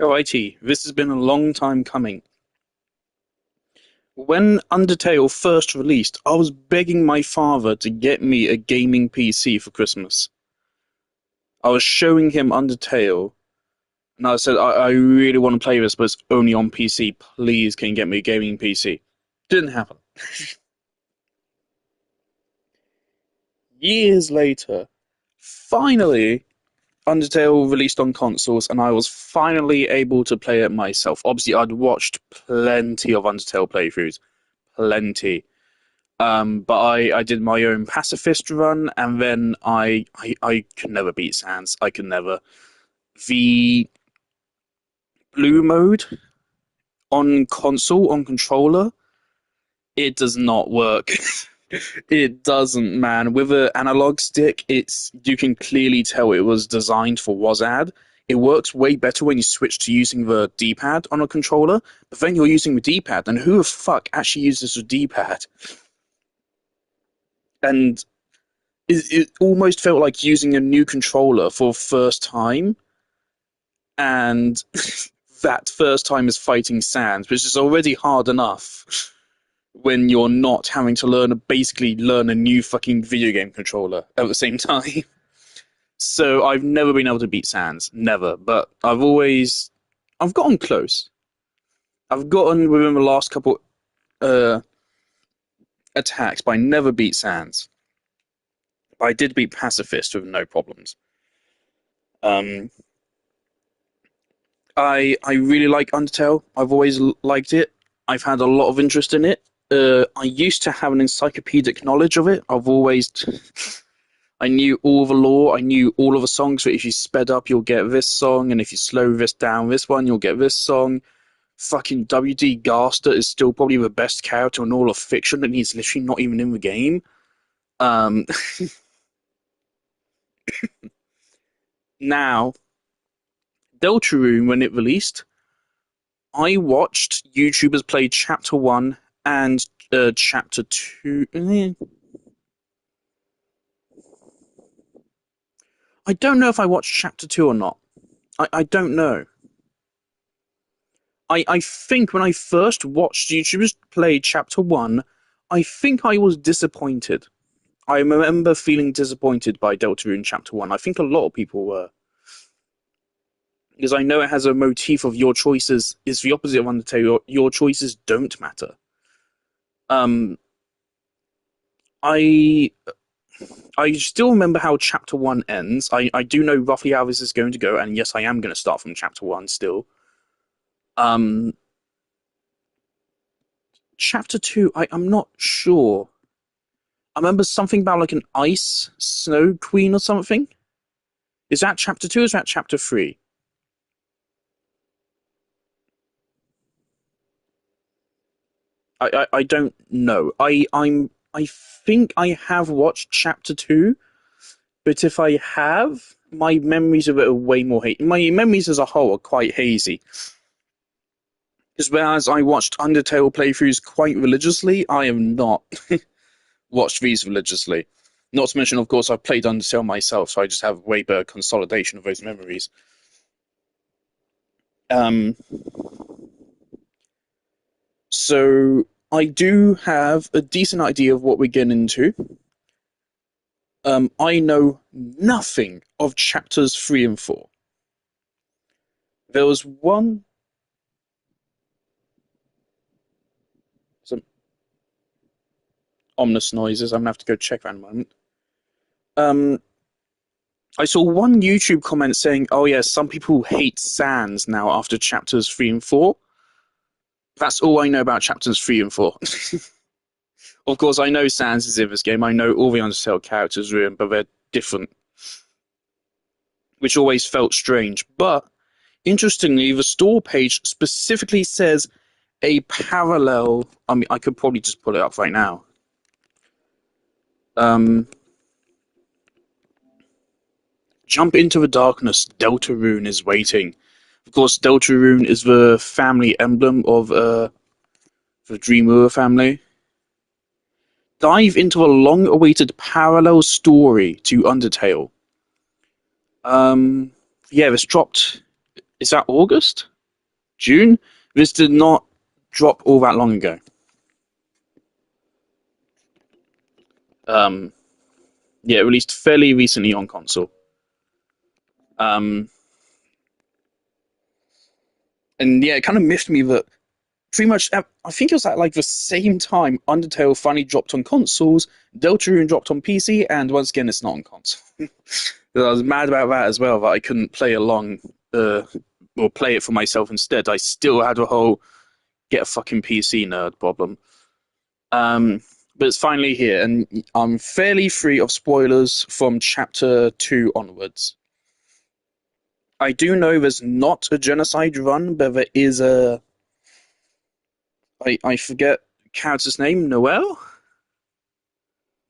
Alrighty, this has been a long time coming. When Undertale first released, I was begging my father to get me a gaming PC for Christmas. I was showing him Undertale, and I said, I really want to play this, but it's only on PC. Please, can you get me a gaming PC? Didn't happen. Years later, finally, Undertale released on consoles, and I was finally able to play it myself. Obviously, I'd watched plenty of Undertale playthroughs. Plenty. But I did my own pacifist run, and then I could never beat Sans. I could never. The blue mode on console, on controller, it does not work. It doesn't, man. With an analog stick, you can clearly tell it was designed for WASD. It works way better when you switch to using the D-pad on a controller, but then you're using the D-pad, and who the fuck actually uses a D-pad? And it almost felt like using a new controller for the first time, and that first time is fighting Sans, which is already hard enough when you're not having to basically learn a new fucking video game controller at the same time. So I've never been able to beat Sans, never. But I've gotten close. I've gotten within the last couple uh, attacks, but I never beat Sans. But I did beat Pacifist with no problems. Um, I really like Undertale. I've always liked it. I've had a lot of interest in it. I used to have an encyclopedic knowledge of it. I knew all the lore. I knew all of the songs. That if you sped up, you'll get this song, and if you slow this down, this one, you'll get this song. Fucking W.D. Garster is still probably the best character in all of fiction, and he's literally not even in the game. Um, Now, Deltarune, when it released, I watched YouTubers play Chapter 1 and Chapter 2. I don't know if I watched Chapter 2 or not. I don't know. I think when I first watched YouTubers play Chapter 1, I think I was disappointed. I remember feeling disappointed by Deltarune Chapter 1. I think a lot of people were. Because I know it has a motif of your choices is the opposite of Undertale. Your choices don't matter. Um, I I still remember how Chapter 1 ends. I do know roughly how this is going to go, and yes, I am going to start from Chapter 1 still. Um, Chapter 2, I'm not sure. I remember something about like an ice snow queen or something. Is that Chapter 2 or is that Chapter 3? I don't know. I think I have watched Chapter 2, but if I have, my memories of it are way more hazy. My memories as a whole are quite hazy. Because whereas I watched Undertale playthroughs quite religiously, I have not watched these religiously. Not to mention, of course, I've played Undertale myself, so I just have way better consolidation of those memories. Um, so I do have a decent idea of what we're getting into. I know nothing of chapters 3 and 4. There was one. Some ominous noises. I'm gonna have to go check that in a moment. Um, I saw one YouTube comment saying, "Oh yeah, some people hate Sans now after chapters 3 and 4." That's all I know about chapters 3 and 4. Of course, I know Sans is in this game. I know all the Undertale characters are in, but they're different, which always felt strange. But interestingly, the store page specifically says a parallel. I mean, I could probably just pull it up right now. Jump into the darkness. Deltarune is waiting. Of course, Deltarune is the family emblem of the Dreamweaver family. Dive into a long-awaited parallel story to Undertale. Yeah, this dropped Is that August? June? This did not drop all that long ago. Um, yeah, it released fairly recently on console. Um, and yeah, it kind of miffed me that pretty much, I think it was at like the same time Undertale finally dropped on consoles, Deltarune dropped on PC, and once again, it's not on console. I was mad about that as well, that I couldn't play along, or play it for myself instead. I still had a whole get a fucking PC nerd problem. But it's finally here, and I'm fairly free of spoilers from chapter 2 onwards. I do know there's not a genocide run, but there is a. I forget character's name, Noelle?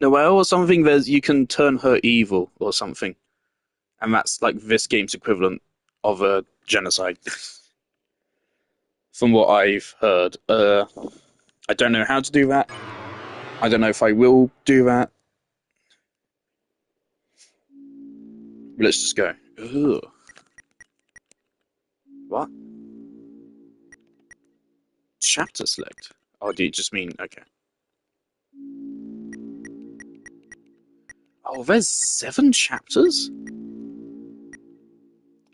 Noelle or something. There's you can turn her evil or something, and that's like this game's equivalent of a genocide, from what I've heard. I don't know how to do that. I don't know if I will do that. But let's just go. Ugh. What? Chapter select? Oh, do you just mean okay? Oh, there's 7 chapters.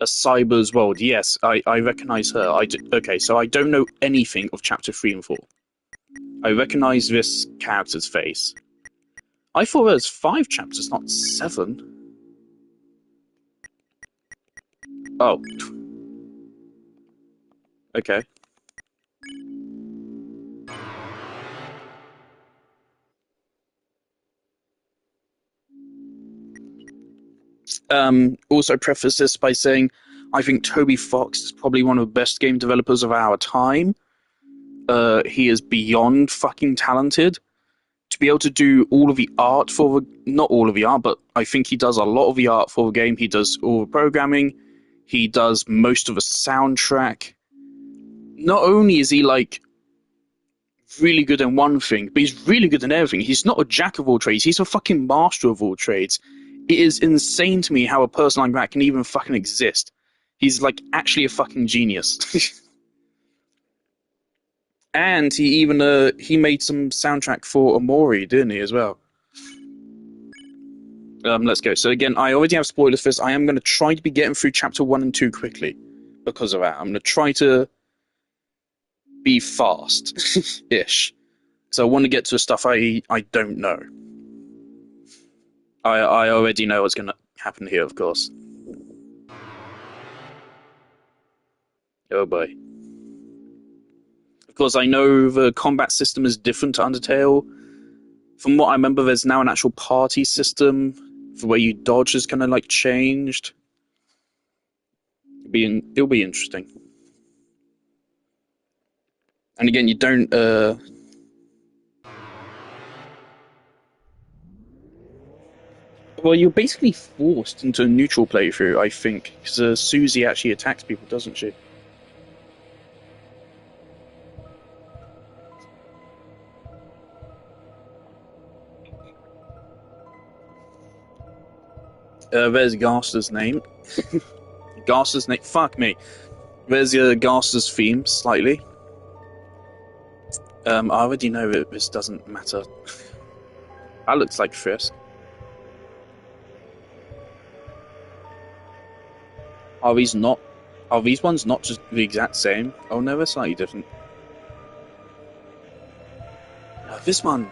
A Cyber's World. Yes, I recognize her. Okay, so I don't know anything of chapter 3 and 4. I recognize this character's face. I thought there was 5 chapters, not 7. Oh. Okay. Also preface this by saying I think Toby Fox is probably one of the best game developers of our time. He is beyond fucking talented. To be able to do all of the art for the, not all of the art, but I think he does a lot of the art for the game. He does all the programming. He does most of the soundtrack. Not only is he like really good in one thing, but he's really good in everything. He's not a jack of all trades. He's a fucking master of all trades. It is insane to me how a person like that can even fucking exist. He's like actually a fucking genius. And he made some soundtrack for Amori, didn't he, as well? Let's go. So again, I already have spoilers for this. I am going to try to be getting through chapter 1 and 2 quickly because of that. I'm going to try to be fast-ish. So I want to get to stuff I don't know. I already know what's going to happen here, of course. Oh boy. Of course, I know the combat system is different to Undertale. From what I remember, there's now an actual party system. The way you dodge is kind of like changed. It'll be interesting. And again, you don't. Well, you're basically forced into a neutral playthrough, I think, because Susie actually attacks people, doesn't she? There's Garster's name. Garster's name. Fuck me. There's Garster's theme, slightly. I already know that this doesn't matter. That looks like Frisk. Are these not? Are these ones not just the exact same? Oh no, they're slightly different. This one.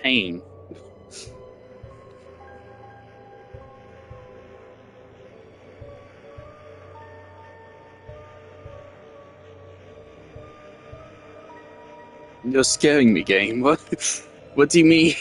Pain. You're scaring me, game. What? What do you mean?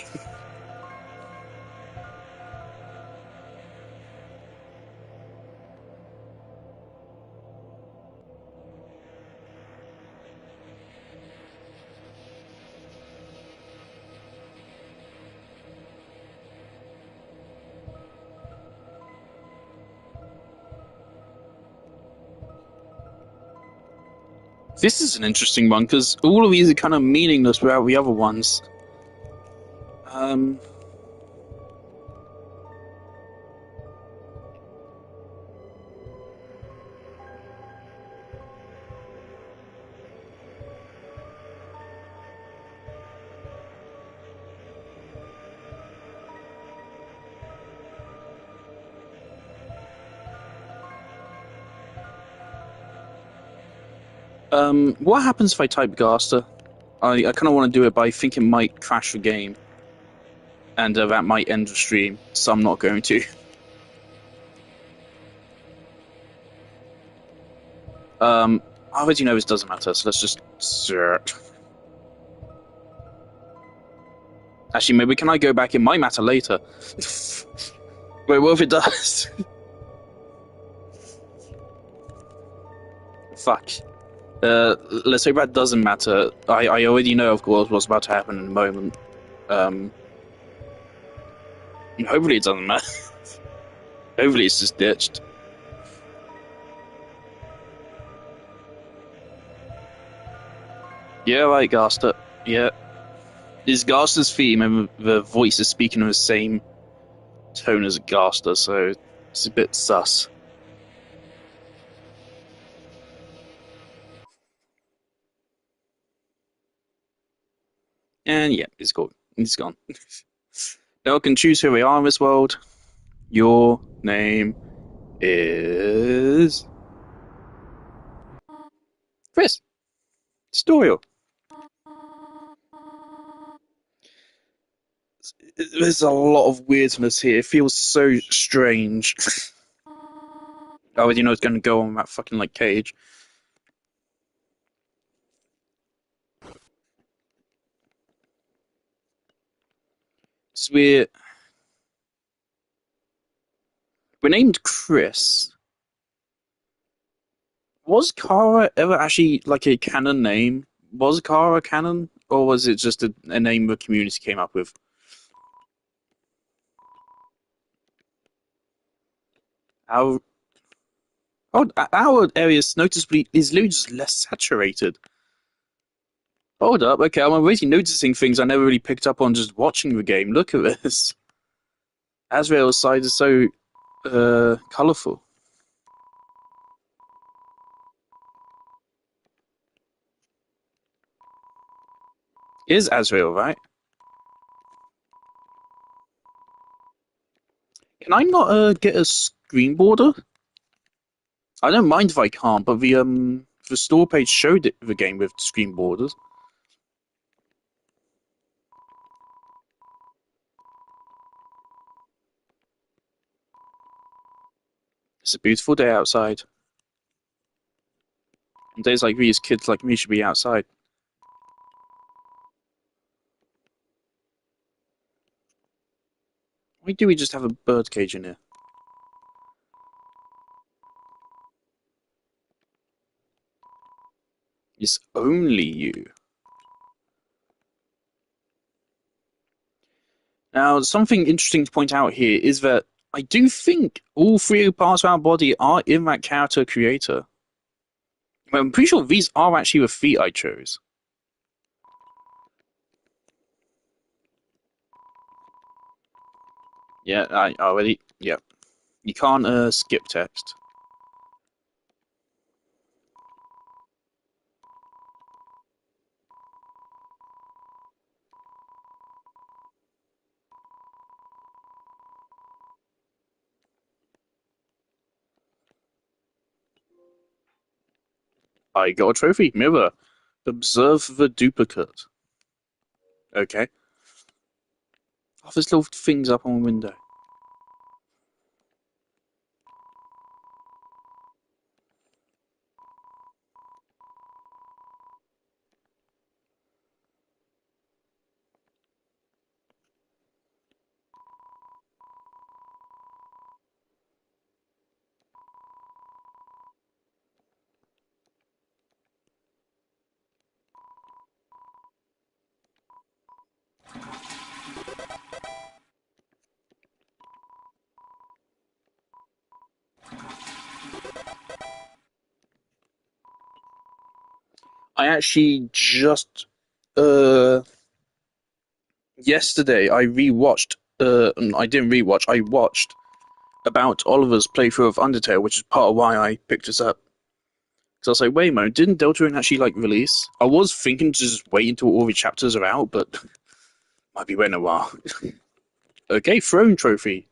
This is an interesting one because all of these are kind of meaningless without the other ones. Um, what happens if I type Gaster? I kind of want to do it, but I think it might crash the game, and that might end the stream, so I'm not going to. I already know this doesn't matter, so let's just search. Actually, maybe can I go back in my matter later? Wait, what if it does? Fuck. Let's hope that doesn't matter. I already know, of course, what's about to happen in a moment. Hopefully it doesn't matter. Hopefully it's just ditched. Yeah, right, Gaster. Yeah. It's Gaster's theme, and the voice is speaking in the same tone as Gaster, so it's a bit sus. And yeah, it's gone. It's gone. Now I can choose who we are in this world. Your name is Chris. Storio. There's a lot of weirdness here. It feels so strange. I already know it's going to go on that fucking like cage. So we're named Chris. Was Kara ever actually like a canon name? Was Kara canon, or was it just a name the community came up with? Our our area is noticeably less saturated. Hold up, okay, I'm already noticing things I never really picked up on just watching the game. Look at this. Azrael's side is so colourful. It is Azrael, right? Can I not get a screen border? I don't mind if I can't, but the store page showed it the game with screen borders. It's a beautiful day outside. On days like these, kids like me should be outside. Why do we just have a bird cage in here? It's only you. Now, something interesting to point out here is that I do think all three parts of our body are in that character creator. I'm pretty sure these are actually the feet I chose. Yeah, I already. Yeah, you can't skip text. I got a trophy mirror. Observe the duplicate. Okay. Oh, there's little things up on the window. I actually just uh yesterday I rewatched. I didn't rewatch. I watched about Oliver's playthrough of Undertale, which is part of why I picked this up. So I was like, wait a moment, didn't Deltarune actually like release? I was thinking to just wait until all the chapters are out, but might be waiting a while. Okay, throne trophy.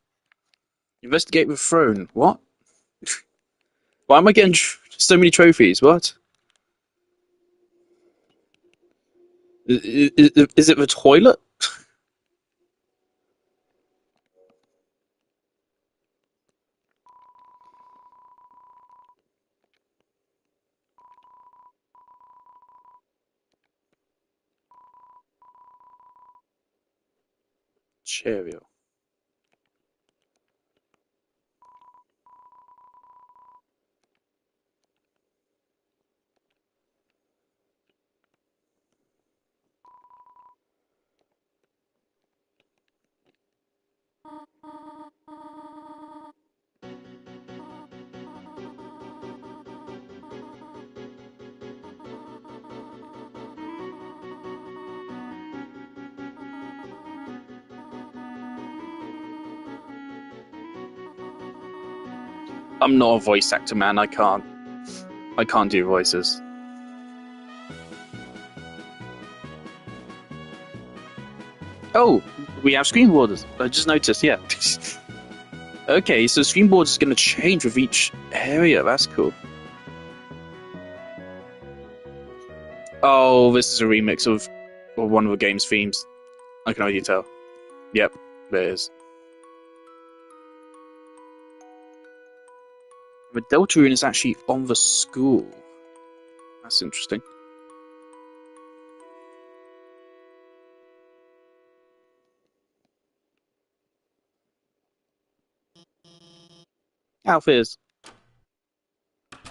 Investigate the throne. What? Why am I getting so many trophies? What? Is it the toilet? Cheerio. I'm not a voice actor, man. I can't. I can't do voices. Oh, we have screen borders. I just noticed. Yeah. Okay, so screen borders is going to change with each area. That's cool. Oh, this is a remix of one of the game's themes. I can already tell. Yep, there it is. The Deltarune is actually on the school. That's interesting. Alphys. I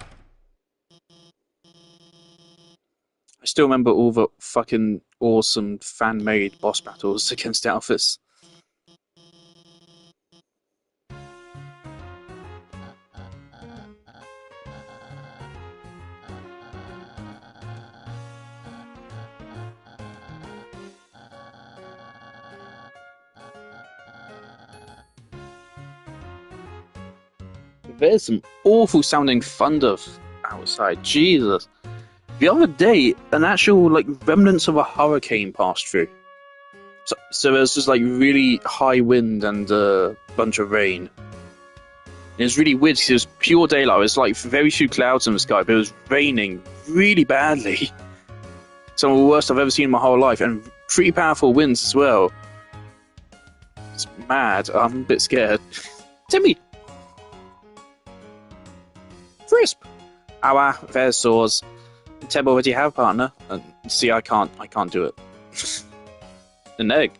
still remember all the fucking awesome fan-made boss battles against Alphys. There's some awful sounding thunder outside. Jesus. The other day, an actual like remnants of a hurricane passed through. So there's just like really high wind and a bunch of rain. It was really weird because it was pure daylight. It was like very few clouds in the sky, but it was raining really badly. Some of the worst I've ever seen in my whole life, and pretty powerful winds as well. It's mad. I'm a bit scared. Timmy! Crisp! Ah, there's Saws. Teb already have a partner. See, I can't do it. An egg.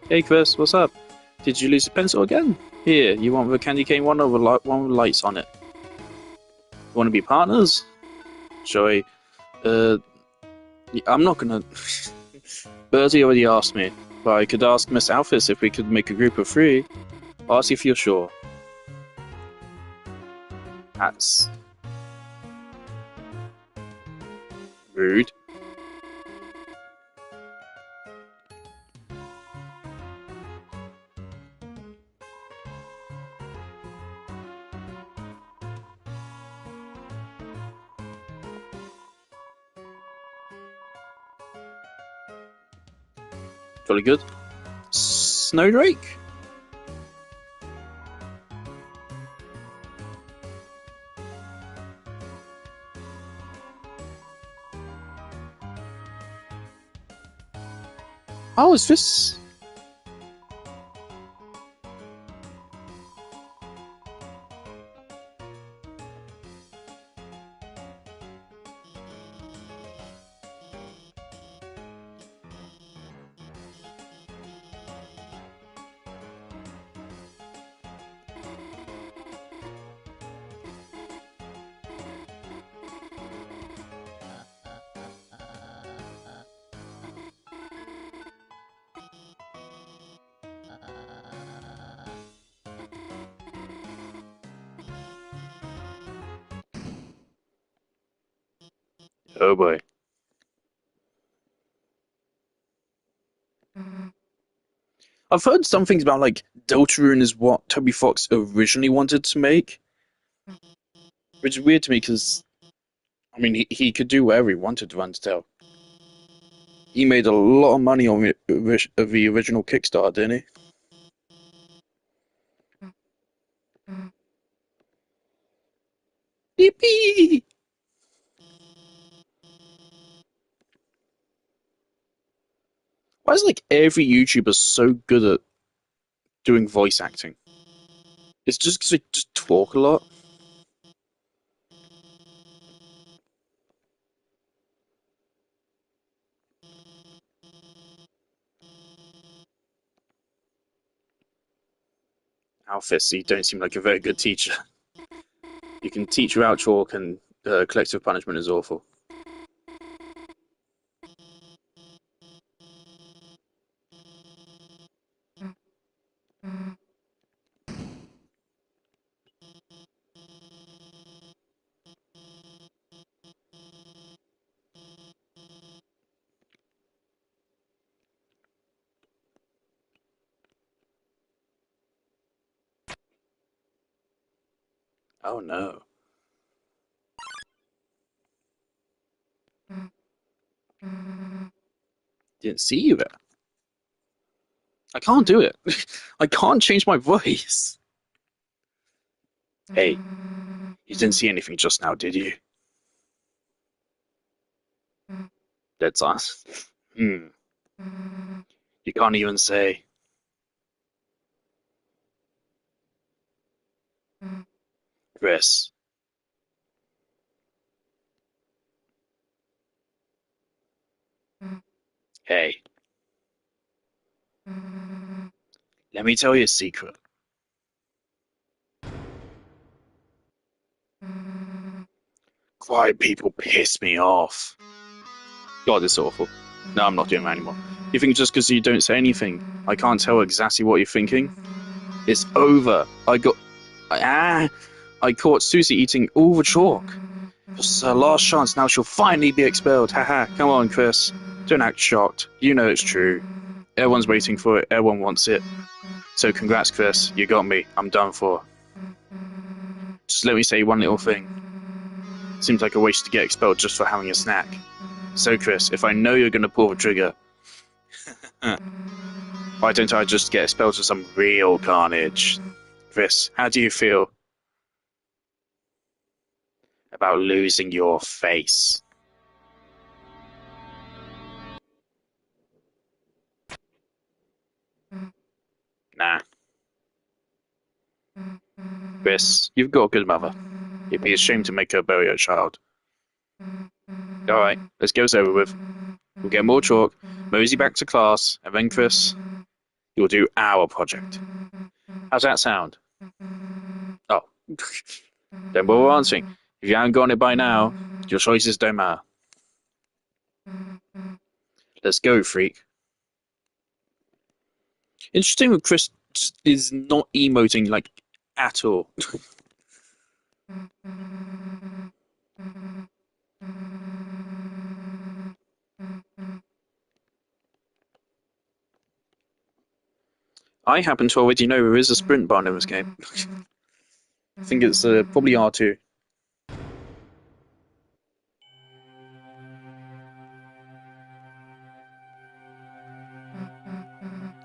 Hey Chris, what's up? Did you lose a pencil again? Here, you want the candy cane one or the one with lights on it? Want to be partners? Shall I? I'm not gonna. Bertie already asked me, but I could ask Miss Alphys if we could make a group of three. Ask if you're sure. That's rude. Jolly good. Snowdrake? Oh, is this? Oh boy. I've heard some things about like Deltarune is what Toby Fox originally wanted to make, which is weird to me because I mean he could do whatever he wanted to Undertale. He made a lot of money on the original Kickstarter, didn't he? Yippee! Why is like every YouTuber so good at doing voice acting? It's just because they just talk a lot. Alphys, you don't seem like a very good teacher. You can teach without chalk, and collective punishment is awful. Oh no. Didn't see you there. I can't do it. I can't change my voice. Hey, you didn't see anything just now, did you? That's us. Hmm. You can't even say, Chris. Hey, let me tell you a secret. Quiet people piss me off. God, it's awful. No, I'm not doing that anymore. You think just because you don't say anything, I can't tell exactly what you're thinking? It's over. I caught Susie eating all the chalk. It's her last chance. Now she'll finally be expelled. Haha. Come on, Chris. Don't act shocked. You know it's true. Everyone's waiting for it. Everyone wants it. So congrats, Chris. You got me. I'm done for. Just let me say one little thing. Seems like a waste to get expelled just for having a snack. So, Chris, if I know you're going to pull the trigger, why don't I just get expelled for some real carnage? Chris, how do you feel about losing your face? Nah. Chris, you've got a good mother. You'd be ashamed to make her bury her child. Alright, let's get this over with. We'll get more chalk, mosey back to class, and then, Chris, you'll do our project. How's that sound? Oh. Don't bother answering. If you haven't gotten it by now, your choices don't matter. Let's go, freak. Interesting that Chris just is not emoting, like, at all. I happen to already know there is a sprint bar in this game. I think it's probably R2.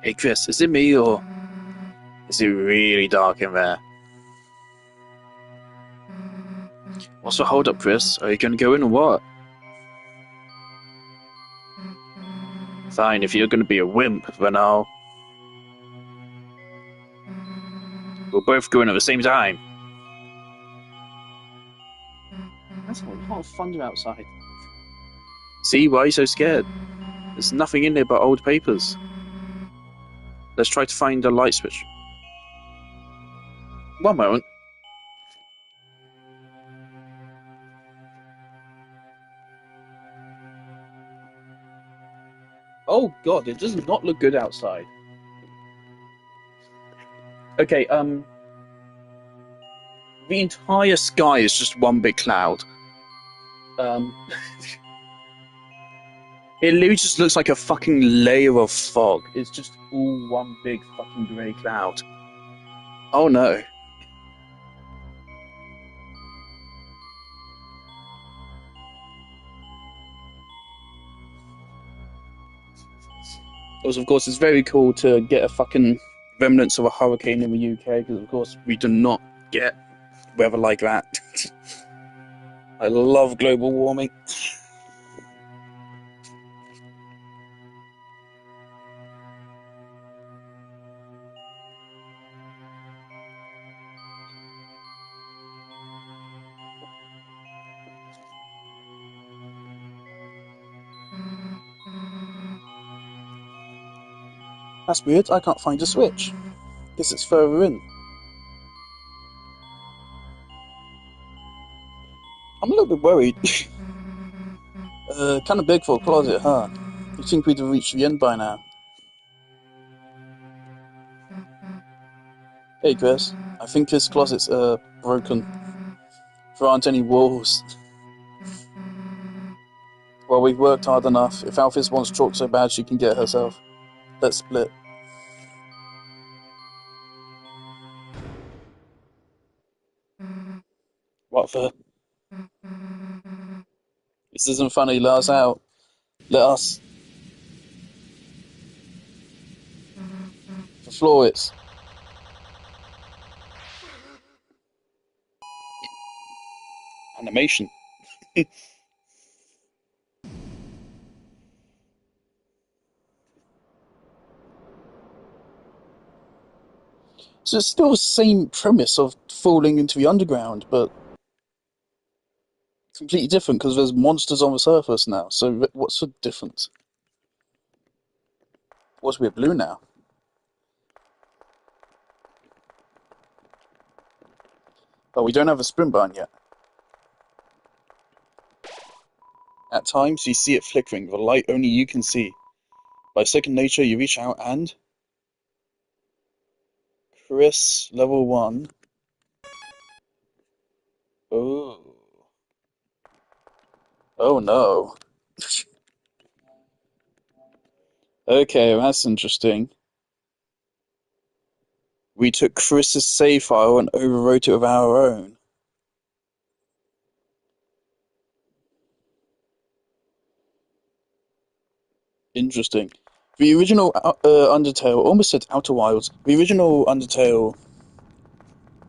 Hey Chris, is it me or is it really dark in there? What's the hold up, Chris? Are you gonna go in or what? Fine, if you're gonna be a wimp, then we'll both go in at the same time. That's a lot of thunder outside. See, why are you so scared? There's nothing in there but old papers. Let's try to find a light switch. One moment. Oh god, it does not look good outside. Okay, the entire sky is just one big cloud. Um, It literally just looks like a fucking layer of fog. It's just all one big fucking grey cloud. Oh no. Also, of course, it's very cool to get a fucking remnants of a hurricane in the UK, because of course we do not get weather like that. I love global warming. That's weird, I can't find a switch. Guess it's further in. I'm a little bit worried. Kind of big for a closet, huh? You'd think we'd have reached the end by now. Hey Chris, I think this closet's broken. There aren't any walls. Well, we've worked hard enough. If Alphys wants chalk so bad she can get herself, let's split. What the? This isn't funny, let us out. Let us. The floor is. Animation. So it's still the same premise of falling into the underground, but completely different because there's monsters on the surface now. So what's the difference? What's with blue now? Oh, we don't have a sprint button yet. At times, you see it flickering with a light only you can see. By second nature, you reach out and... Chris, level 1. Oh. Oh no. Okay, that's interesting. We took Chris's save file and overwrote it with our own. Interesting. The original Undertale, almost said Outer Wilds, the original Undertale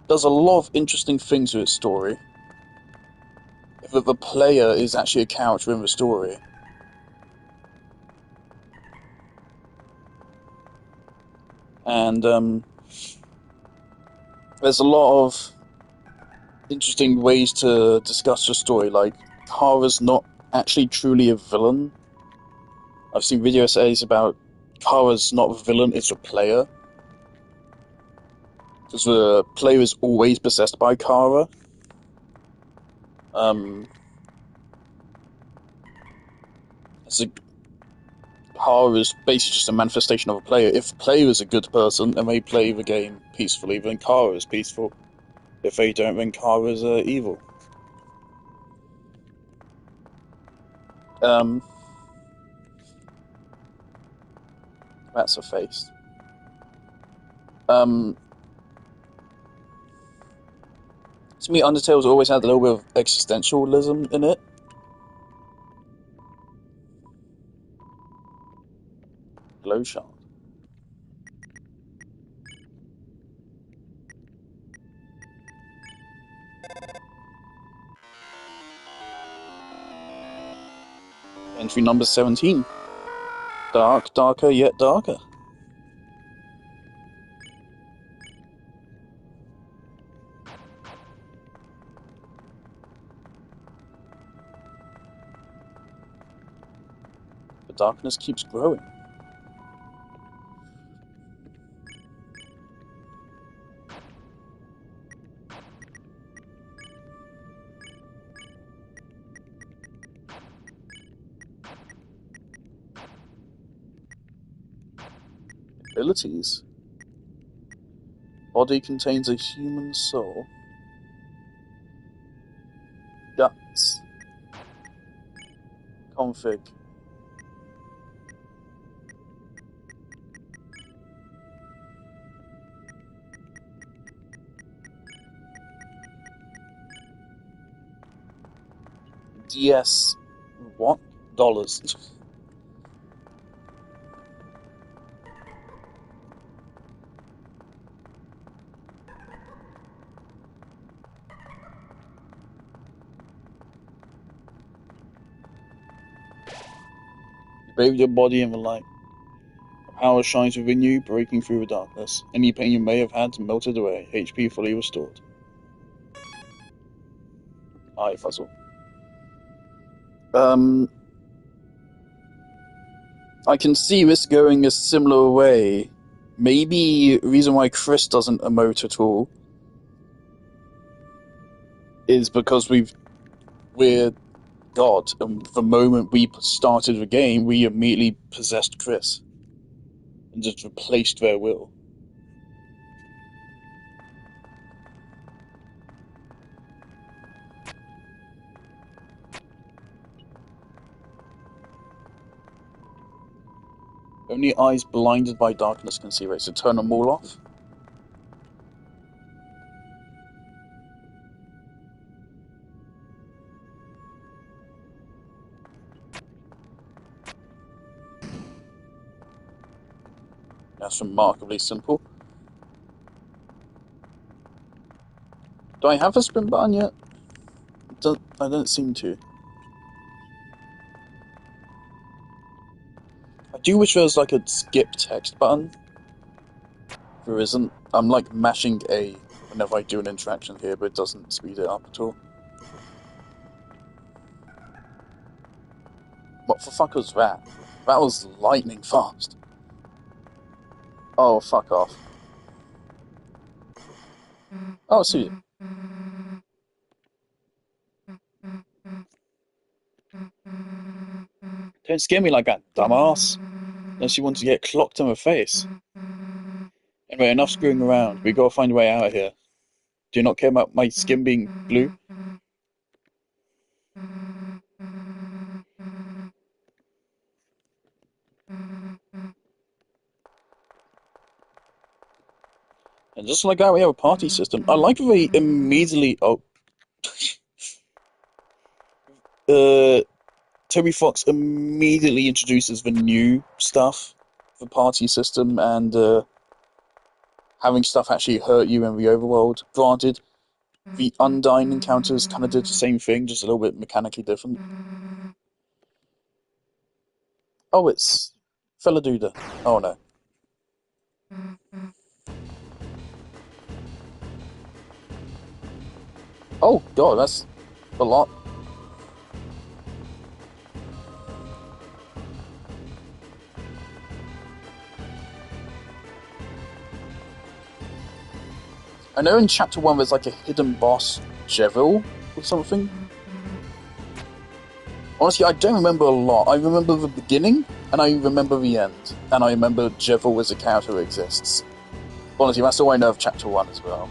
does a lot of interesting things with its story. That the player is actually a character in the story. And there's a lot of interesting ways to discuss the story, like Kara's not actually truly a villain. I've seen video essays about Kara's not a villain, it's a player. Because the player is always possessed by Kara. Kara is basically just a manifestation of a player. If the player is a good person and they play the game peacefully, then Kara is peaceful. If they don't, then Kara is evil. That's a face. To me, Undertale's always had a little bit of existentialism in it. Glow shard. Entry number 17. Dark, darker, yet darker. The darkness keeps growing. Abilities. Body contains a human soul. Guts. Config. DS what? Dollars. You bathe your body in the light. Power shines within you, breaking through the darkness. Any pain you may have had melted away. HP fully restored. Eye fuzzle. I can see this going a similar way. Maybe the reason why Chris doesn't emote at all is because we're God, and the moment we started the game, we immediately possessed Chris and just replaced their will. Only eyes blinded by darkness can see, right? So turn them all off. That's remarkably simple. Do I have a spin button yet? I don't seem to. I do wish there was like a skip text button. There isn't. I'm like mashing A whenever I do an interaction here, but it doesn't speed it up at all. What the fuck was that? That was lightning fast. Oh, fuck off. Oh, see. Don't scare me like that, dumbass. Unless you want to get clocked in the face. Anyway, enough screwing around. We gotta find a way out of here. Do you not care about my skin being blue? And just like that, we have a party system. I like that they immediately. Oh. Toby Fox immediately introduces the new stuff, the party system, and having stuff actually hurt you in the overworld. Granted, the Undyne encounters kind of did the same thing, just a little bit mechanically different. Oh, it's Feladuda. Oh no. Oh god, that's a lot. I know in Chapter 1 there's like a hidden boss, Jevil, or something. Honestly, I don't remember a lot. I remember the beginning, and I remember the end. And I remember Jevil as a character who exists. Honestly, that's all I know of Chapter 1 as well.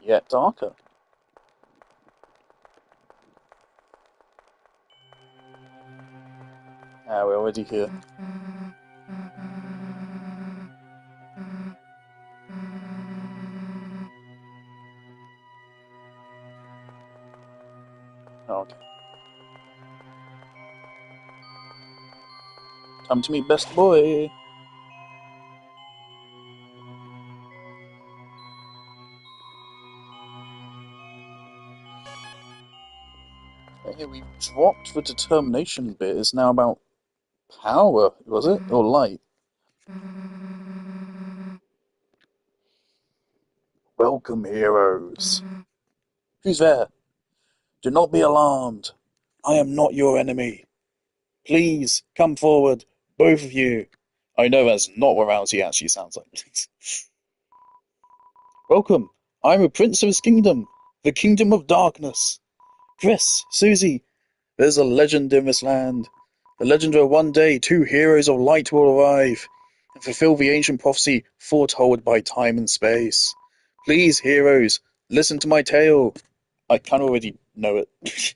Yet darker. Ah, we're already here. Oh, okay. Time to meet best boy. Hey, we dropped the determination bit. It's now about power, was it? Or light? Welcome, heroes. Who's there? Do not be alarmed. I am not your enemy. Please, come forward, both of you. I know that's not what Rousey actually sounds like. Welcome. I'm a prince of his kingdom, the kingdom of darkness. Chris, Susie, there's a legend in this land. The legend where one day two heroes of light will arrive and fulfill the ancient prophecy foretold by time and space. Please, heroes, listen to my tale. I kind of already know it.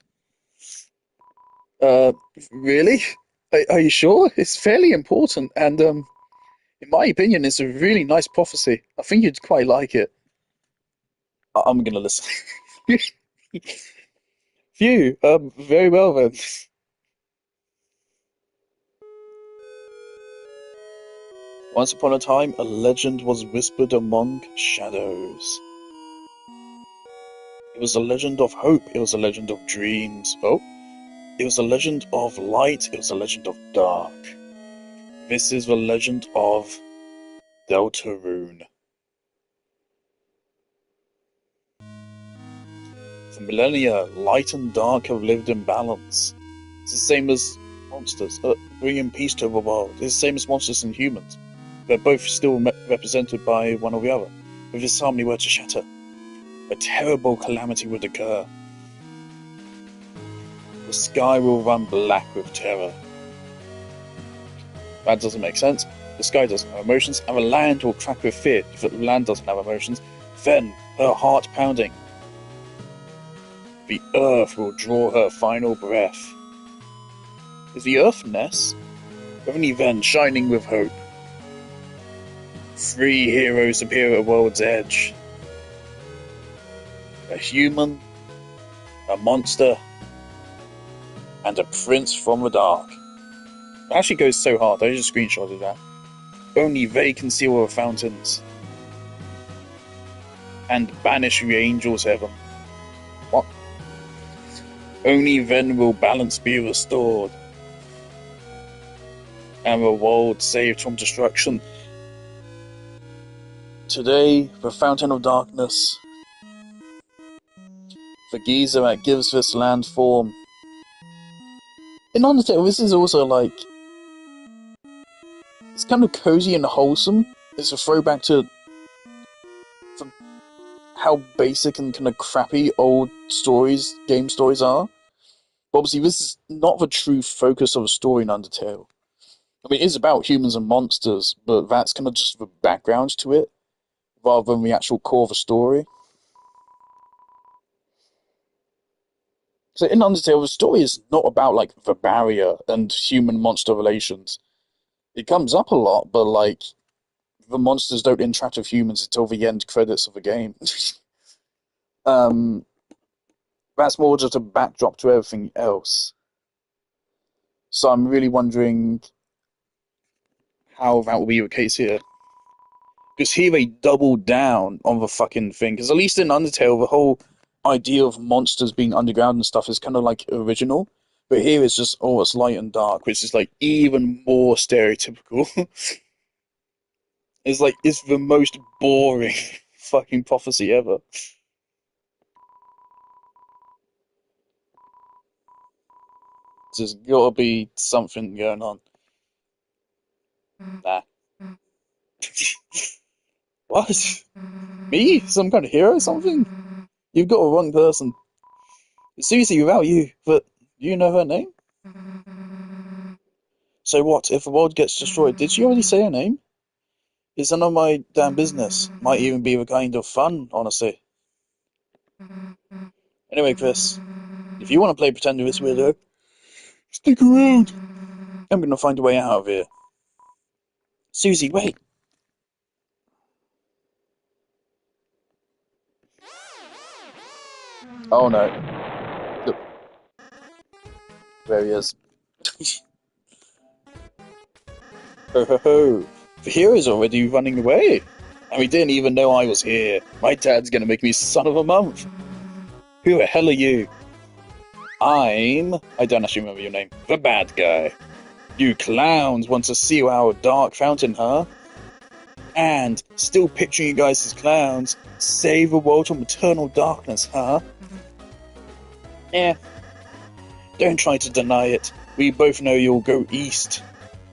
Uh, really? Are you sure? It's fairly important, and in my opinion, it's a really nice prophecy. I think you'd quite like it. I'm gonna listen. Phew. Very well then. Once upon a time, a legend was whispered among shadows. It was a legend of hope. It was a legend of dreams. Oh, it was a legend of light. It was a legend of dark. This is the legend of Deltarune. For millennia, light and dark have lived in balance. It's the same as monsters, bringing peace to the world. It's the same as monsters and humans. They're both still represented by one or the other. If this harmony were to shatter, a terrible calamity would occur. The sky will run black with terror. That doesn't make sense. The sky doesn't have emotions, and the land will crack with fear. If the land doesn't have emotions, then her heart pounding. The earth will draw her final breath. Is the earth Ness? Only then, shining with hope. 3 heroes appear at the world's edge. A human, a monster, and a prince from the dark. It actually goes so hard, I just screenshotted that. Only they can seal the fountains and banish the angels' heaven. What? Only then will balance be restored and the world saved from destruction. Today, the fountain of darkness, the geyser that gives this land form. In Undertale, this is also like, it's kind of cozy and wholesome. It's a throwback to how basic and kind of crappy old stories, game stories are. But obviously, this is not the true focus of a story in Undertale. I mean, it is about humans and monsters, but that's kind of just the background to it, rather than the actual core of the story. So in Undertale, the story is not about, like, the barrier and human-monster relations. It comes up a lot, but, like, the monsters don't interact with humans until the end credits of the game. um, that's more just a backdrop to everything else. So I'm really wondering how that will be the case here. Because here they double down on the fucking thing. Because at least in Undertale, the whole idea of monsters being underground and stuff is kind of like original. But here it's just, oh, it's light and dark, which is like even more stereotypical. It's like, it's the most boring fucking prophecy ever. There's gotta be something going on. Nah. What? Me? Some kind of hero or something? You've got a wrong person. Seriously, without you, but you know her name? So what, if the world gets destroyed, did she already say her name? It's none of my damn business. Might even be the kind of fun, honestly. Anyway, Chris, if you want to play pretend with this weirdo, stick around. I'm gonna find a way out of here. Susie, wait. Oh no. Look. There he is. Ho ho ho. The hero's already running away. And we didn't even know I was here. My dad's gonna make me son of a month. Who the hell are you? I don't actually remember your name. The bad guy. You clowns want to seal our dark fountain, huh? And, still picturing you guys as clowns, save the world from eternal darkness, huh? Eh. Don't try to deny it. We both know you'll go east.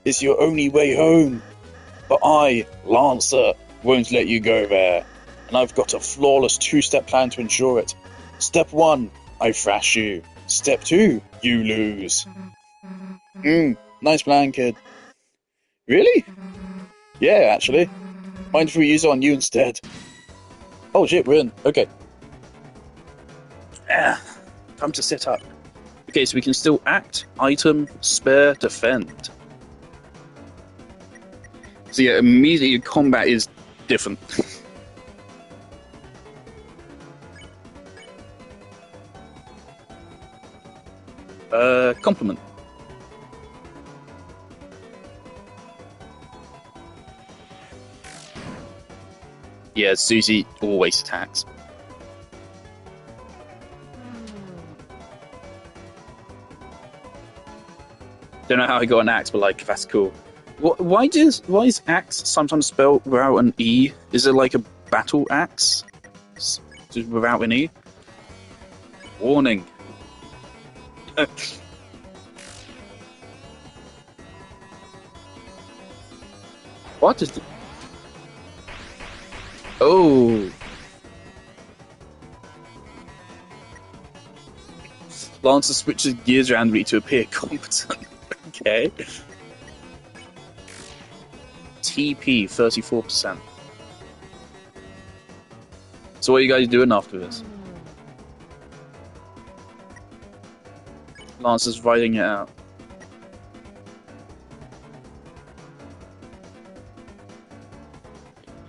It's your only way home. But I, Lancer, won't let you go there. And I've got a flawless 2-step plan to ensure it. Step 1, I thrash you. Step 2, you lose. Nice plan, kid. Really? Yeah, actually. Mind if we use it on you instead? Oh shit, we're in. Okay. Time to sit up. Okay, so we can still act, item, spare, defend. So yeah, immediately combat is different. Compliment. Yeah, Susie always attacks. Don't know how I got an axe, but like that's cool. Why is axe sometimes spelled without an E? Is it like a battle axe? Just without an E? Warning. What is the... Oh. Lancer switches gears around me to appear competent. Okay. TP 34%. So what are you guys doing after this? Lancer's writing it out.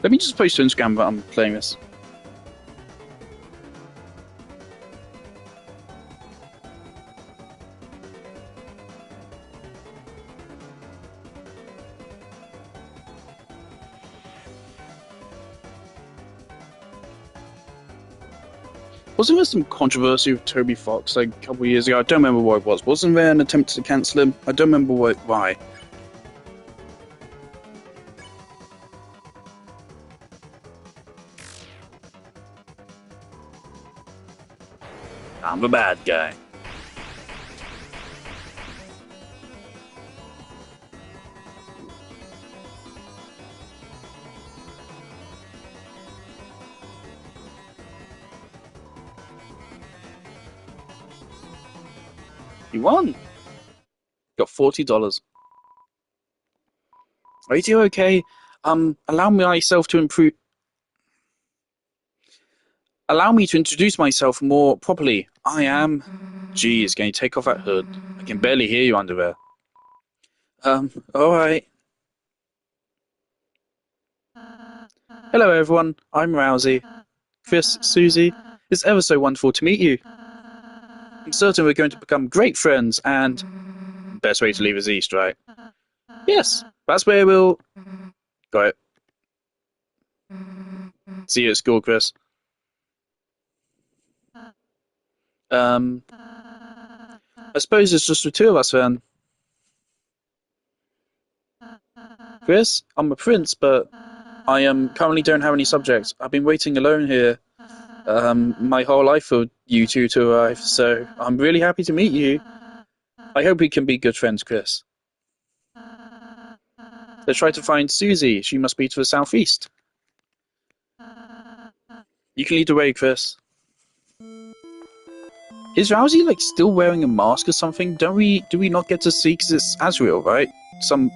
Let me just post to Instagram that I'm playing this. Wasn't there some controversy with Toby Fox like a couple of years ago? I don't remember what it was. Wasn't there an attempt to cancel him? I don't remember why. I'm the bad guy. You won. Got $40. Are you okay? Allow myself to improve. Allow me to introduce myself more properly. I am. Geez, can you take off that hood? I can barely hear you under there. Alright. Hello everyone, I'm Rousey. Chris, Susie, it's ever so wonderful to meet you. I'm certain we're going to become great friends and... Best way to leave is east, right? Yes, that's where we'll... Got it. See you at school, Chris. I suppose it's just the two of us then. Chris, I'm a prince, but I currently don't have any subjects. I've been waiting alone here my whole life for you two to arrive, so I'm really happy to meet you. I hope we can be good friends, Chris. Let's try to find Susie. She must be to the southeast. You can lead the way, Chris. Is Rousey like still wearing a mask or something? Do we not get to see because it's Azrael, right? Some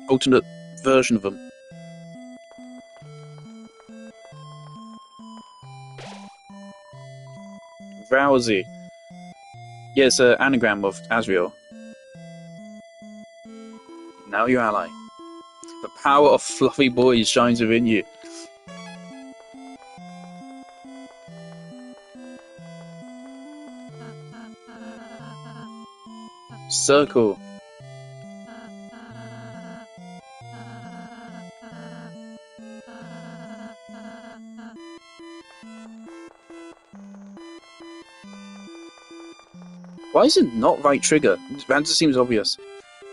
alternate version of him. Rousey. Yeah, it's an anagram of Azrael. Now your ally. The power of fluffy boys shines within you. Circle. Why is it not right trigger? That just seems obvious.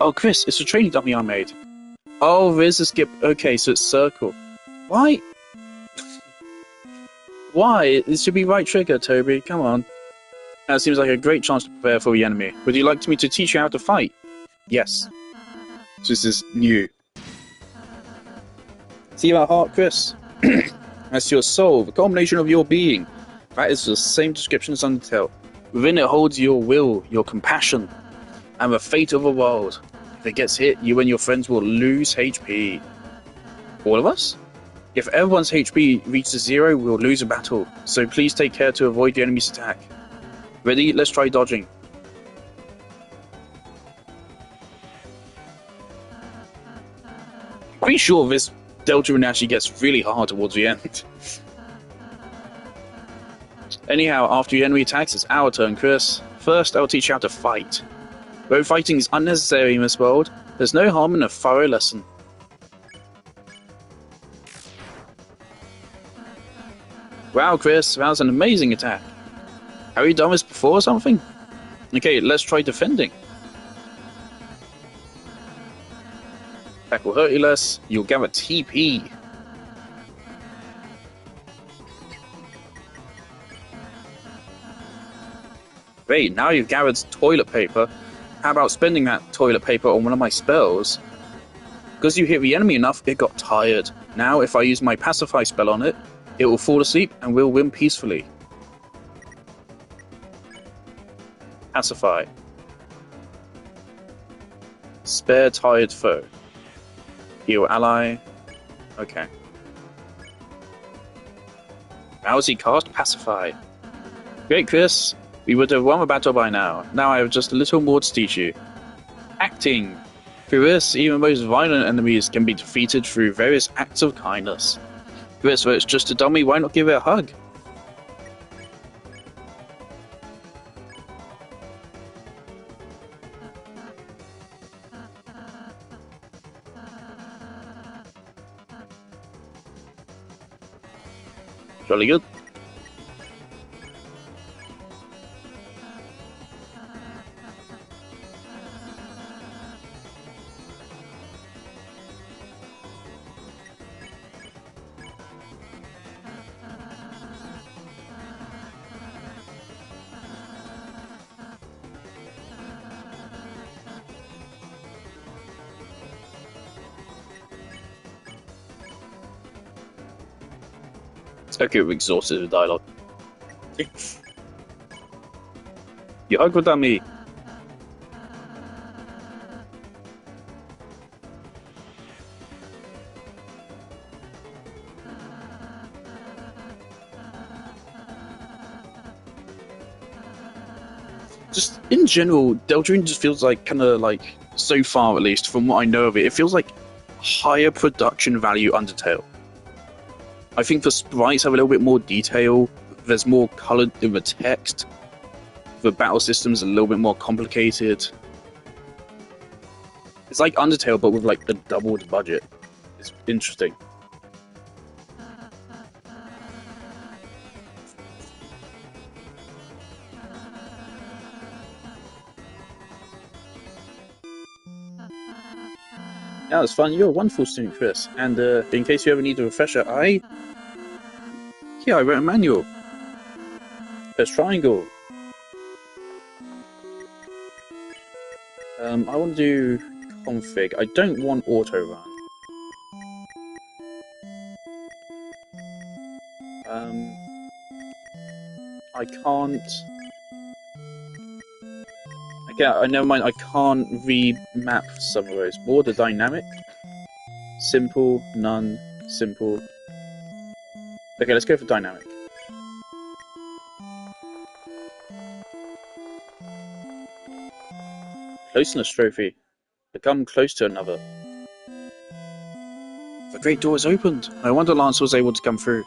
Oh, Chris, it's a training dummy I made. Oh, there's a skip. Okay, so it's circle. Why? Why? It should be right trigger, Toby. Come on. That seems like a great chance to prepare for the enemy. Would you like me to teach you how to fight? Yes. So this is new. See that heart, Chris? That's your soul, the culmination of your being. That is the same description as Undertale. Within it holds your will, your compassion, and the fate of the world. If it gets hit, you and your friends will lose HP. All of us? If everyone's HP reaches 0, we'll lose a battle, so please take care to avoid the enemy's attack. Ready? Let's try dodging. Pretty sure this Deltarune actually gets really hard towards the end. Anyhow, after your enemy attacks, it's our turn, Chris. First, I'll teach you how to fight. Though fighting is unnecessary in this world, there's no harm in a thorough lesson. Wow, Chris, that was an amazing attack. Have you done this before or something? Okay, let's try defending. Attack will hurt you less, you'll get a TP. Great, now you've gathered toilet paper. How about spending that toilet paper on one of my spells? Because you hit the enemy enough, it got tired. Now, if I use my pacify spell on it, it will fall asleep and will win peacefully. Pacify. Spare tired foe. Heal ally. Okay. How does he cast Pacify? Great, Chris. We would have won the battle by now. Now I have just a little more to teach you. Acting. Through this, even most violent enemies can be defeated through various acts of kindness. Chris, so it's just a dummy, why not give it a hug? Jolly good. Okay, we're exhausted with dialogue. You hug without me. Just in general, Deltarune just feels like so far at least from what I know of it, it feels like higher production value Undertale. I think the sprites have a little bit more detail, there's more colour in the text, the battle system's a little bit more complicated. It's like Undertale, but with like a doubled budget. It's interesting. Yeah, it's fun. You're a wonderful student, Chris. And in case you ever need a refresher, I wrote a manual. There's triangle. I want to do config. I don't want auto run. I can't. Okay, never mind. I can't remap some of those. Border dynamic. Simple. None. Simple. Okay, let's go for dynamic. Closeness trophy. Become close to another. The great door is opened. No wonder Lance was able to come through.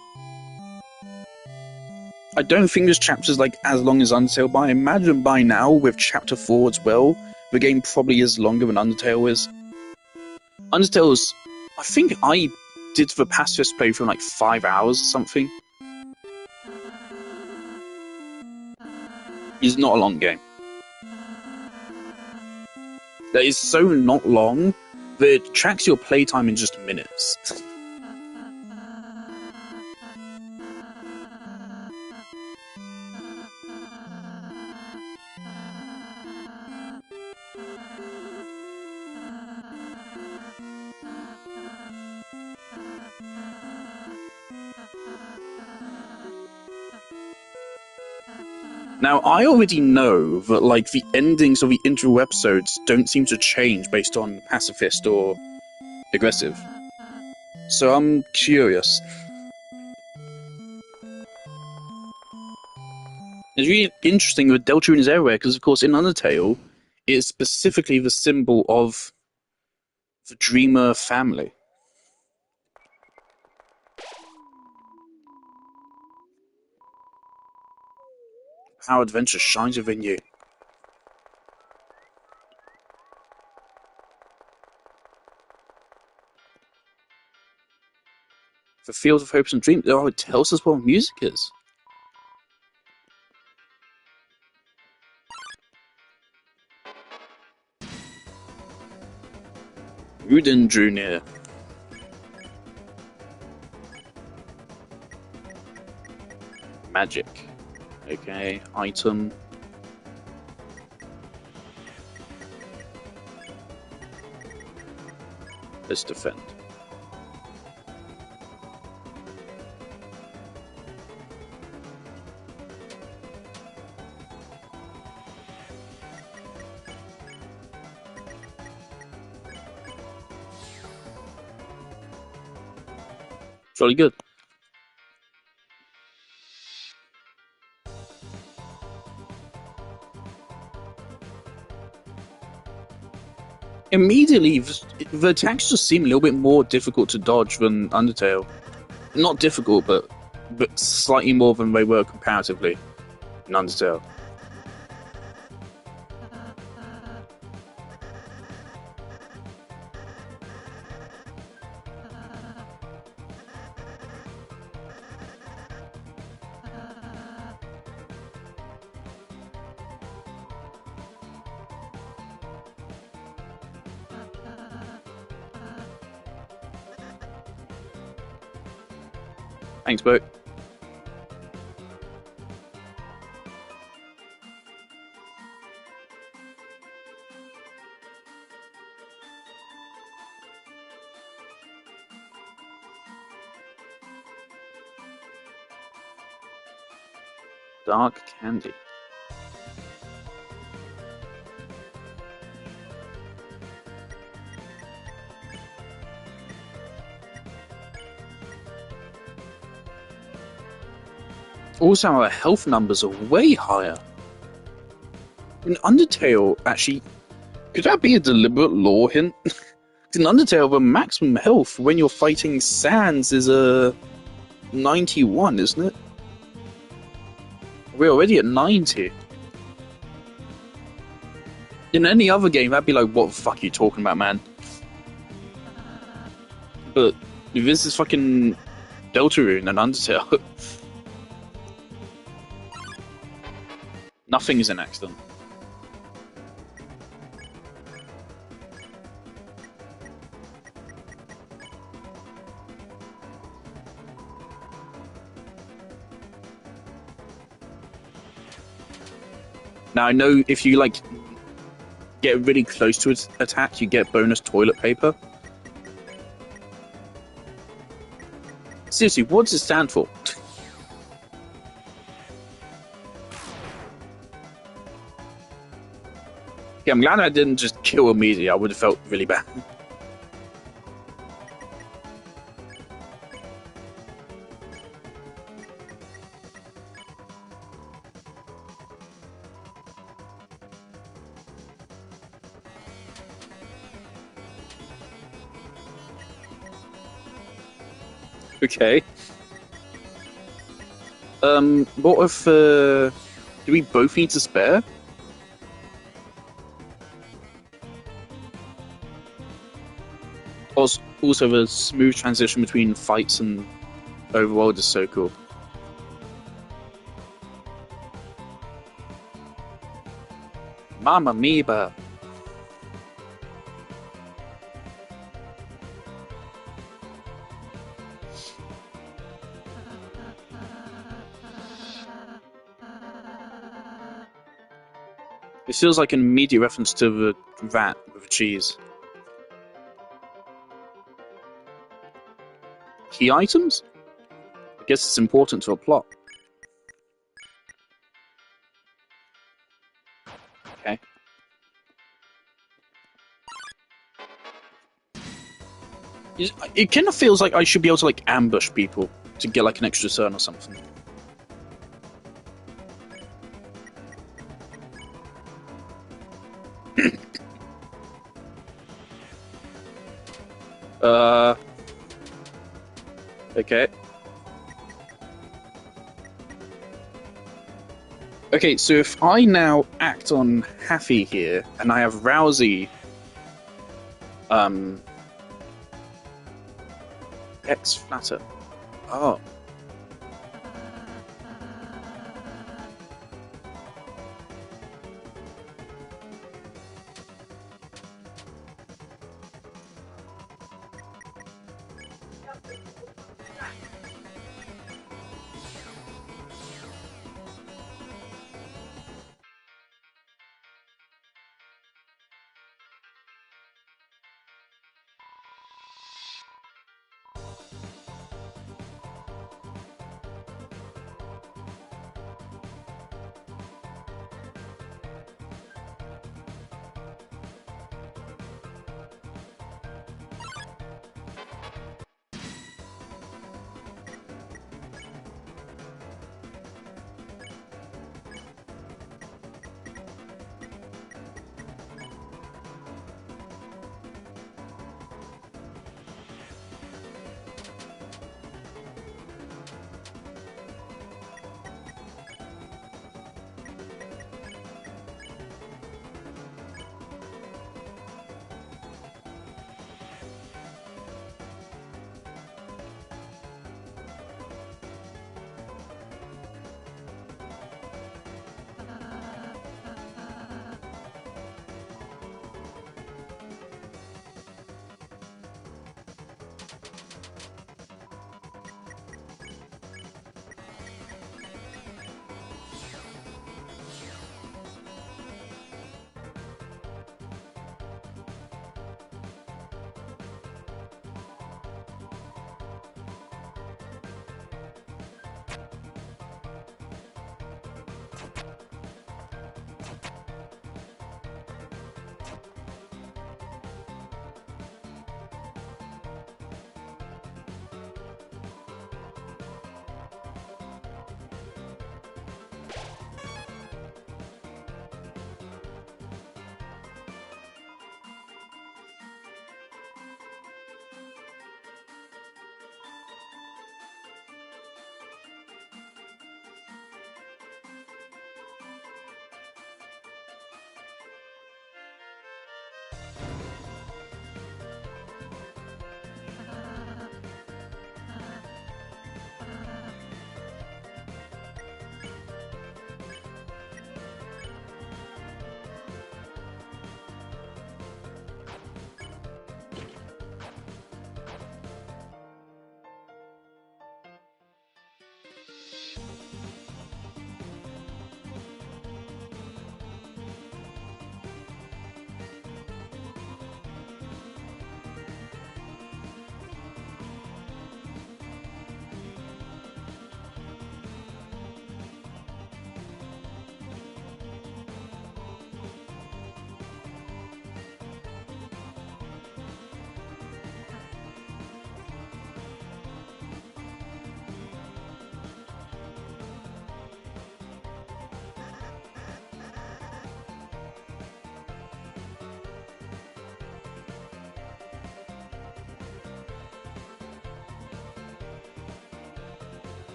I don't think this chapter's like as long as Undertale, but I imagine by now, with chapter 4 as well, the game probably is longer than Undertale is. Undertale's... I think I did the pacifist playthrough in like 5 hours or something. It's not a long game. That is so not long that it tracks your playtime in just minutes. Now, I already know that, like, the endings of the intro episodes don't seem to change based on pacifist or aggressive. So I'm curious. It's really interesting that Deltarune is everywhere, because, of course, in Undertale, it's specifically the symbol of the Dreamer family. How adventure shines within you. The field of hopes and dreams. Oh, it tells us what music is. Rudin drew near. Magic. Okay, item. Let's defend. It's really good. Immediately, the attacks just seem a little bit more difficult to dodge than Undertale. Not difficult, but slightly more than they were comparatively in Undertale. Thanks, Bo. Dark candy. Also, our health numbers are way higher. In Undertale, actually, could that be a deliberate lore hint? In Undertale, the maximum health when you're fighting Sans is a 91, isn't it? We're already at 90. In any other game, that'd be like, what the fuck are you talking about, man? But this is fucking Deltarune and Undertale. Nothing is an accident. Now I know if you like get really close to its attack, you get bonus toilet paper. Seriously, what does it stand for? Yeah, I'm glad I didn't just kill immediately. I would have felt really bad. Okay. What if, do we both need to spare? Also, the smooth transition between fights and overworld is so cool. Mamma mia! It feels like an immediate reference to the rat with cheese. Key items? I guess it's important to a plot. Okay. It kind of feels like I should be able to like ambush people to get like an extra turn or something. Okay. Okay, so if I now act on Happy here, and I have Rousey, um, X Flatter. Oh,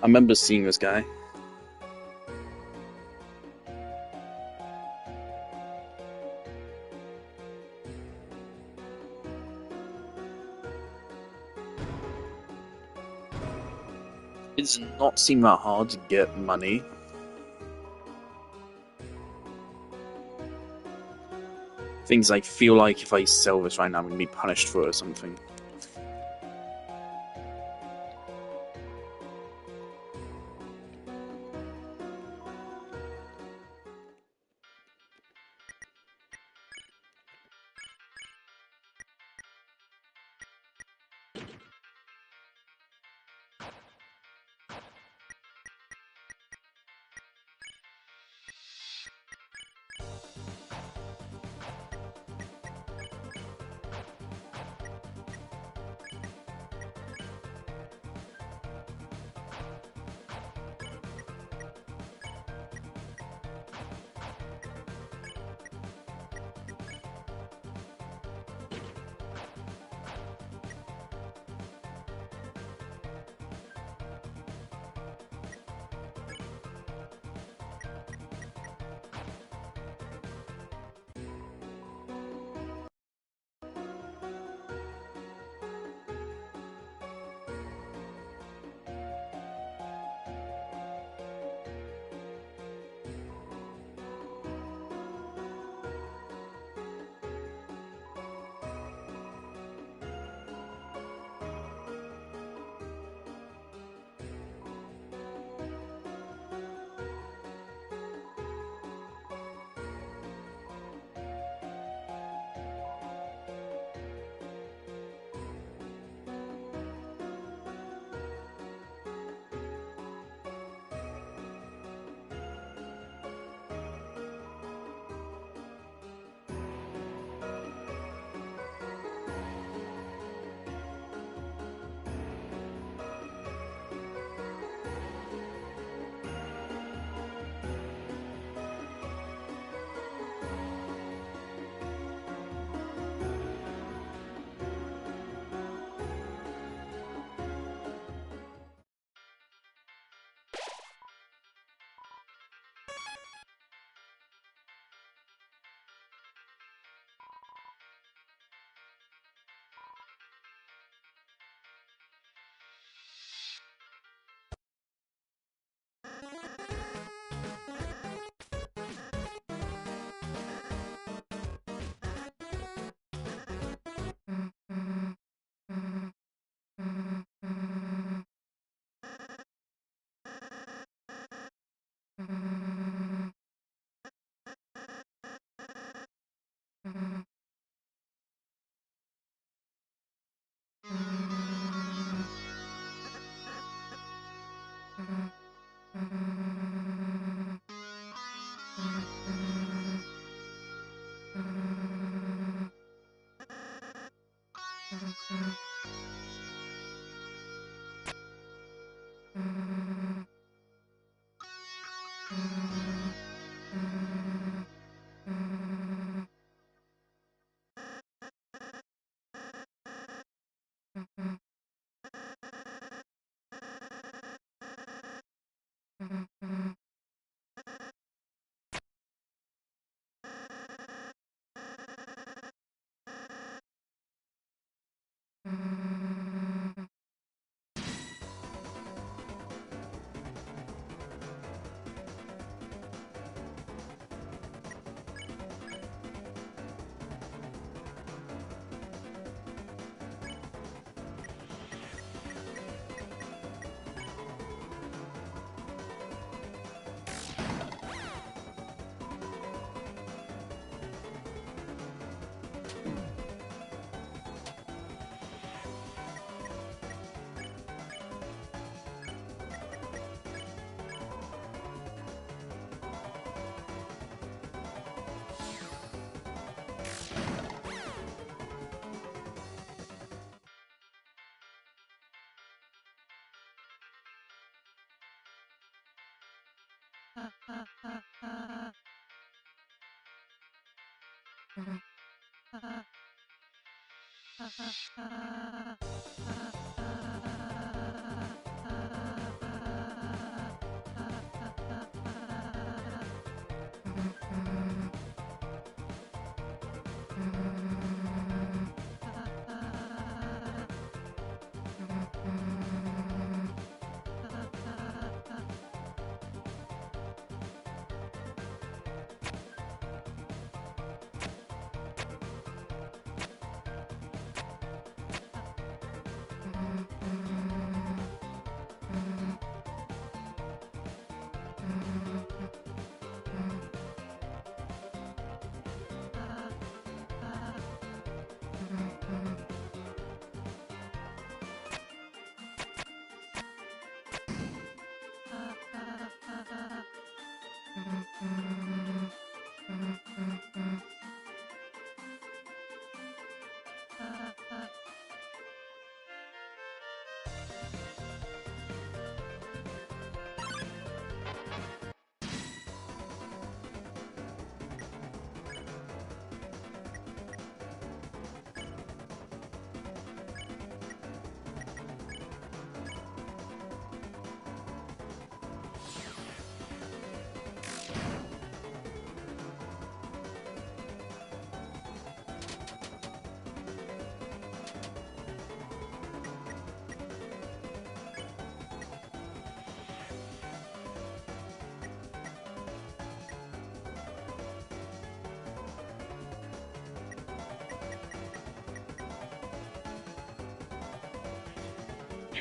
I remember seeing this guy. It does not seem that hard to get money. Things I feel like if I sell this right now, I'm going to be punished for it or something.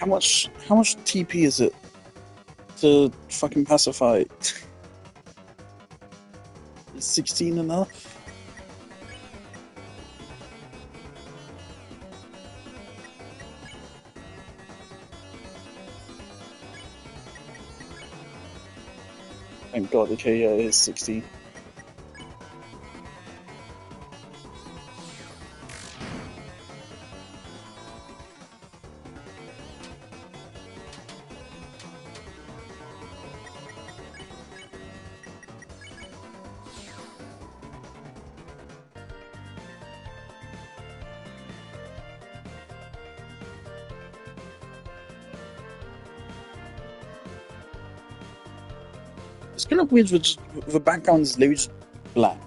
How much TP is it to fucking pacify? Is 16 enough? Thank God. Okay, yeah, it is 16. It's kind of weird with the background is literally just black.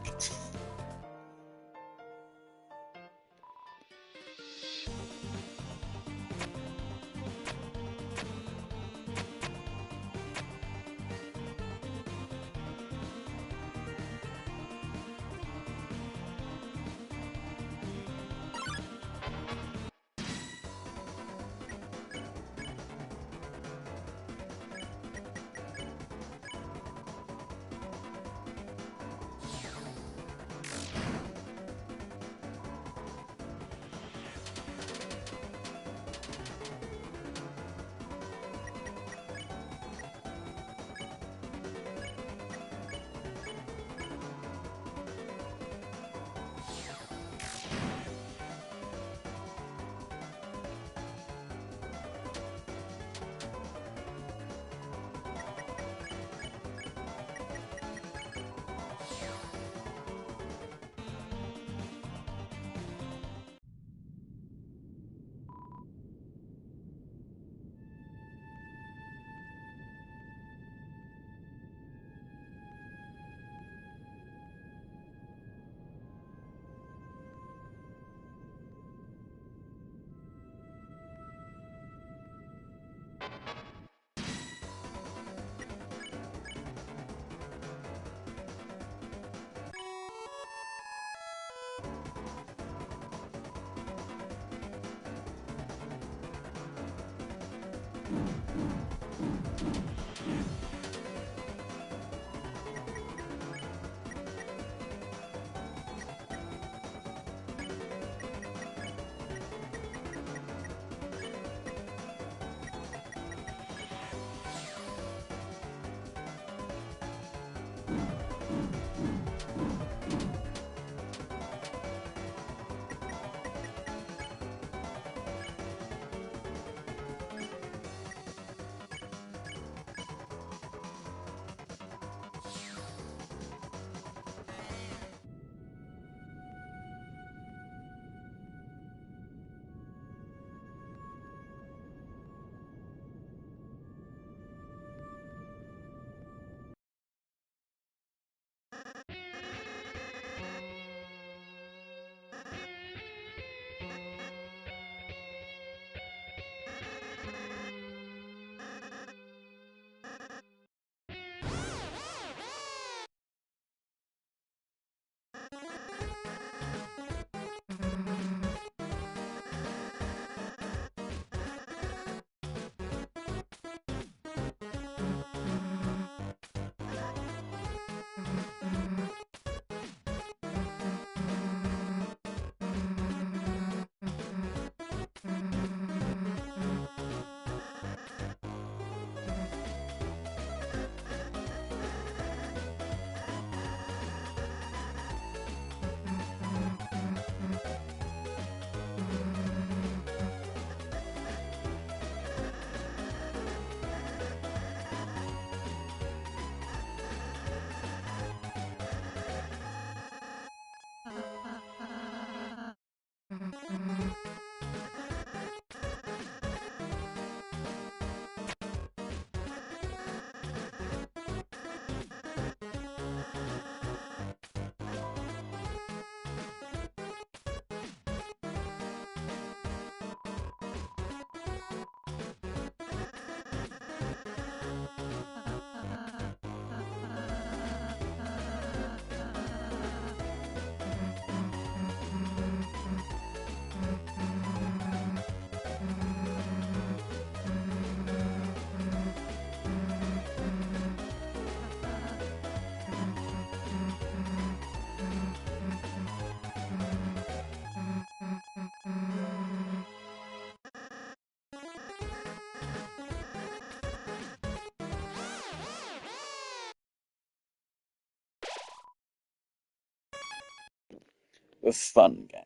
A fun game.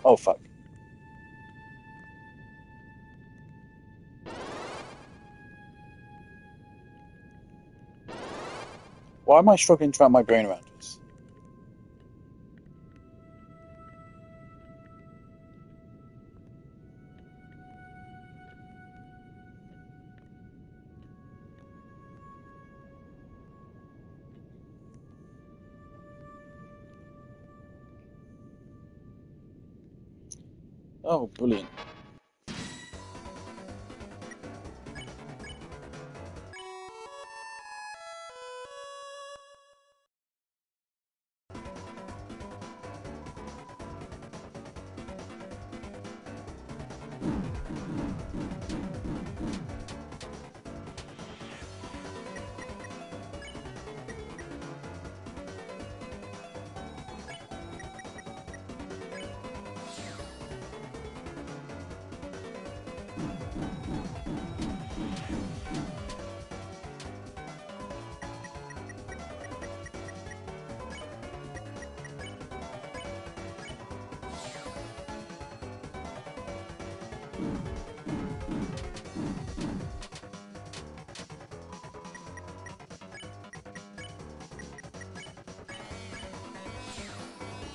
Oh fuck. Why am I struggling to wrap my brain around this? Oh, brilliant.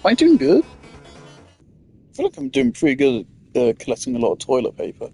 Am I doing good? I feel like I'm doing pretty good at collecting a lot of toilet paper.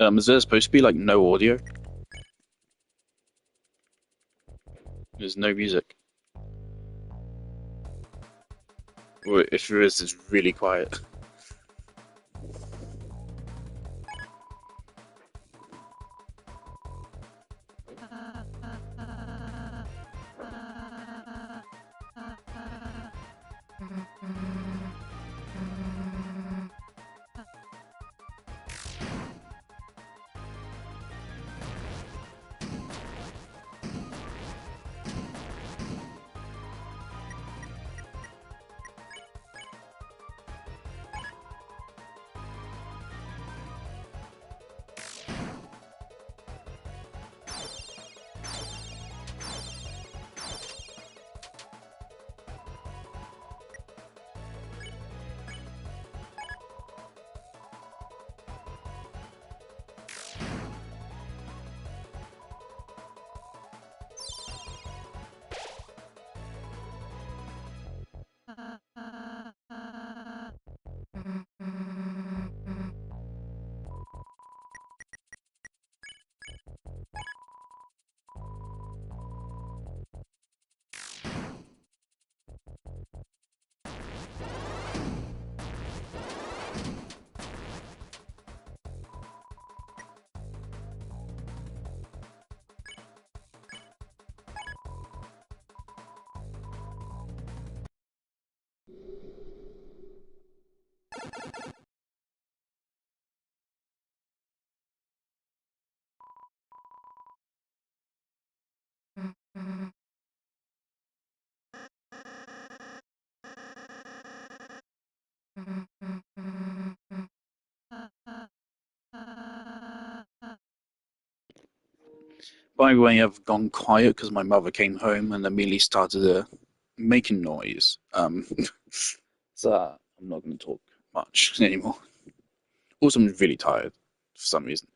Is there supposed to be like no audio? There's no music. Or if there is, it's really quiet. By the way, I've gone quiet because my mother came home and immediately started making noise. So I'm not going to talk much anymore. Also, I'm really tired for some reason.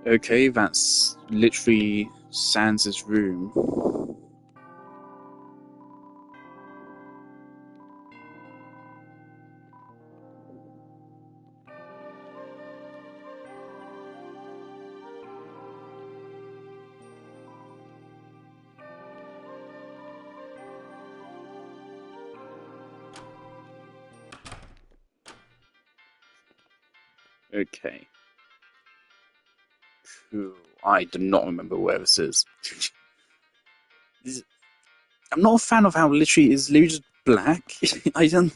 Okay, that's literally Sans' room. Okay. Cool. I do not remember where this is. I'm not a fan of how literally it's literally just black. I don't.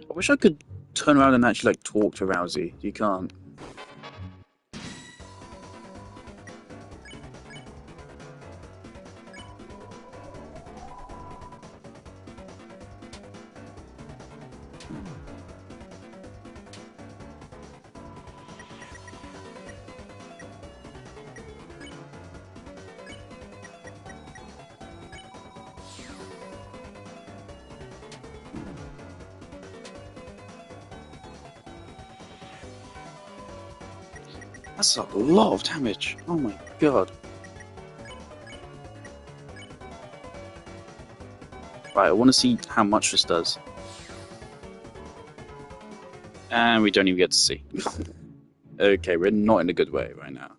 I wish I could turn around and actually like talk to Rousey. You can't. That's a lot of damage. Oh my god. Right, I want to see how much this does. And we don't even get to see. Okay, we're not in a good way right now.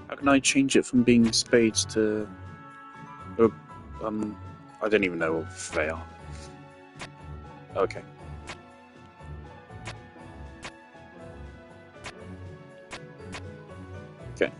How can I change it from being spades to... I don't even know if they are. Okay. Okay.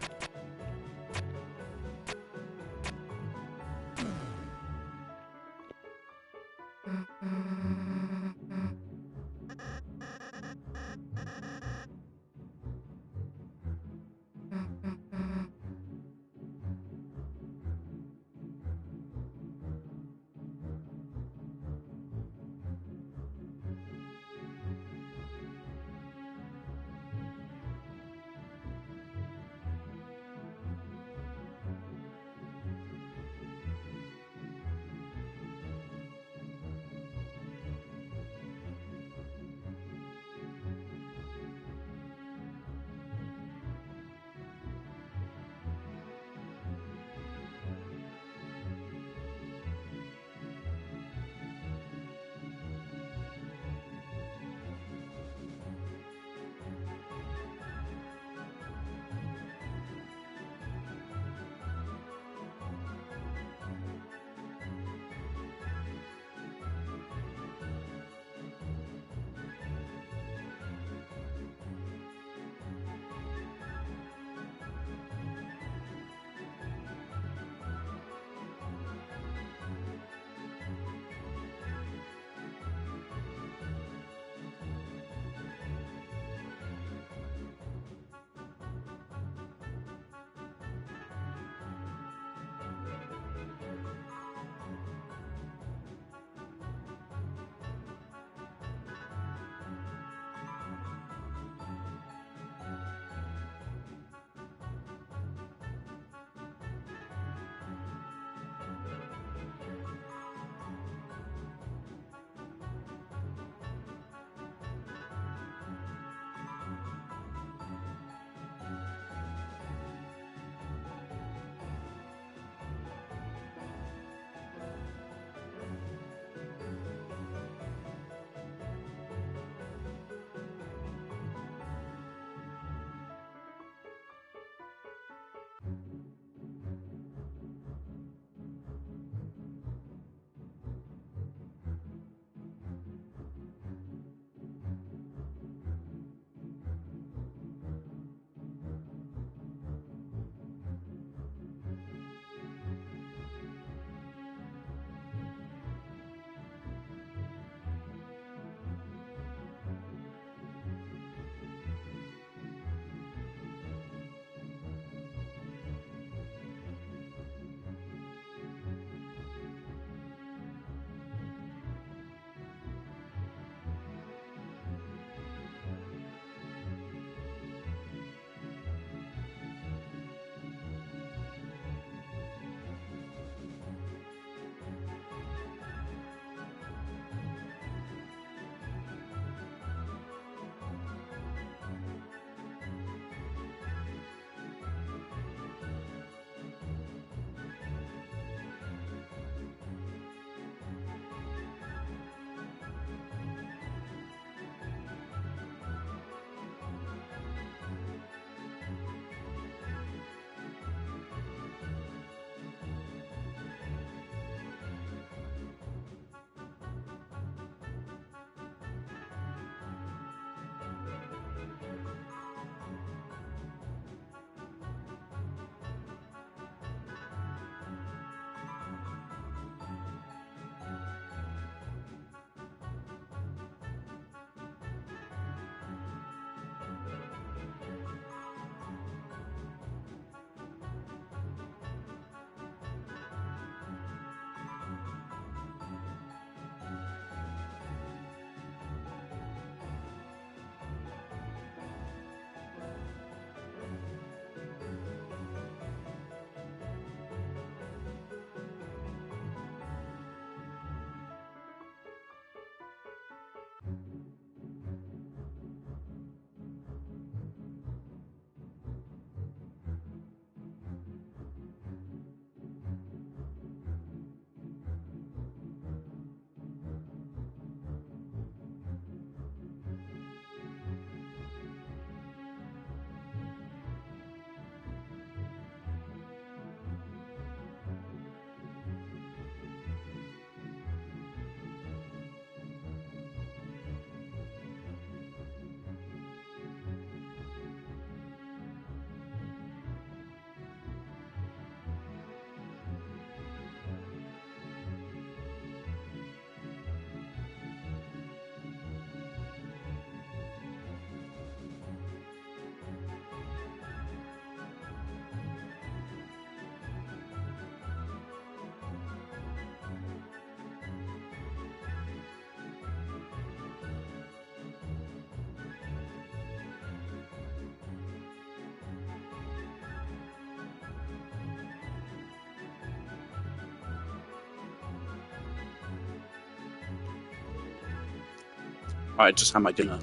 I just had my dinner.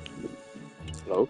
Hello?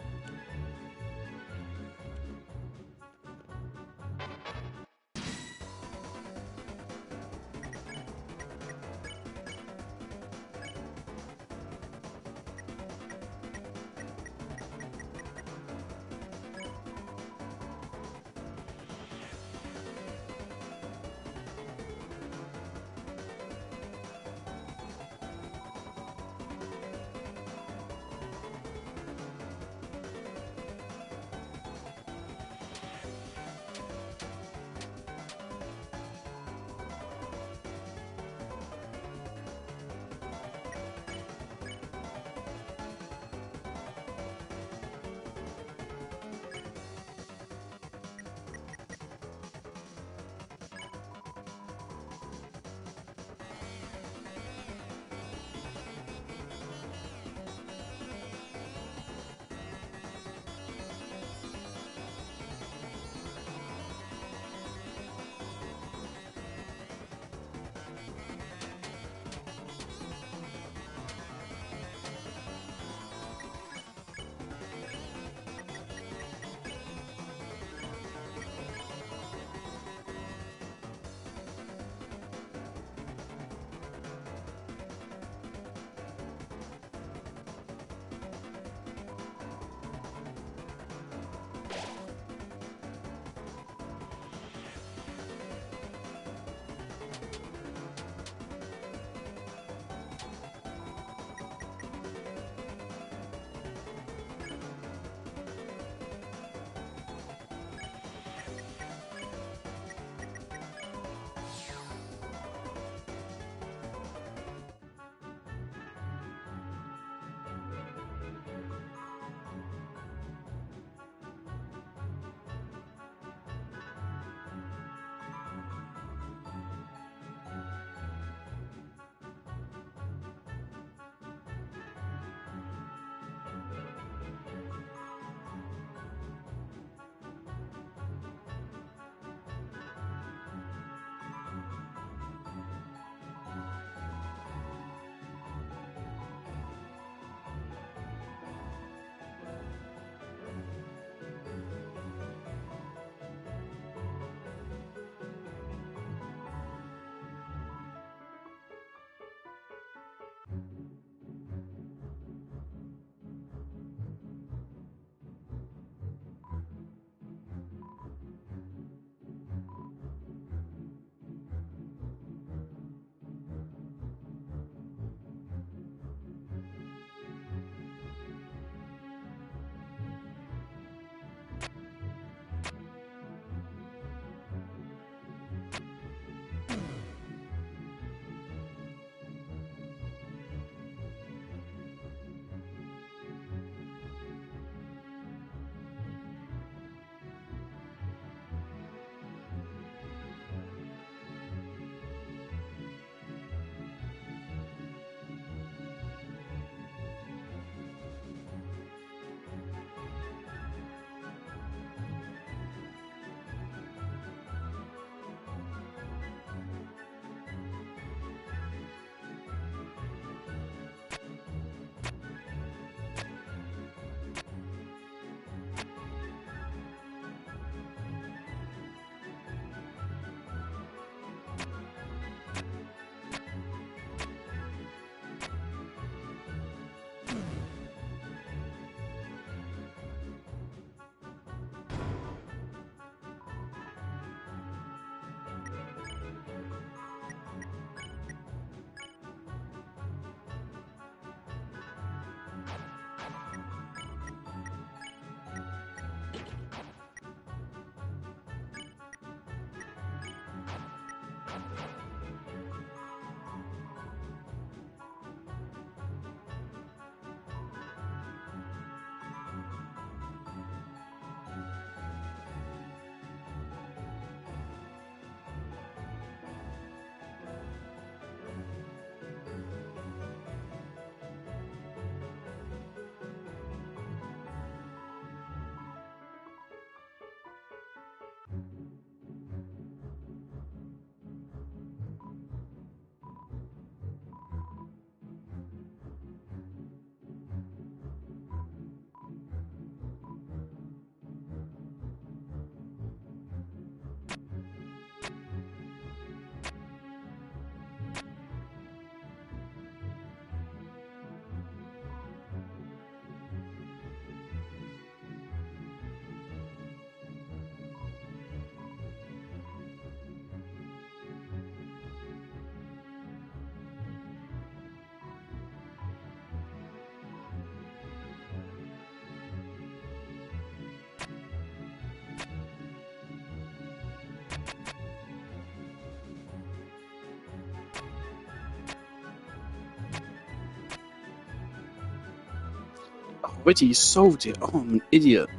Wait till you solved it. Oh, I'm an idiot.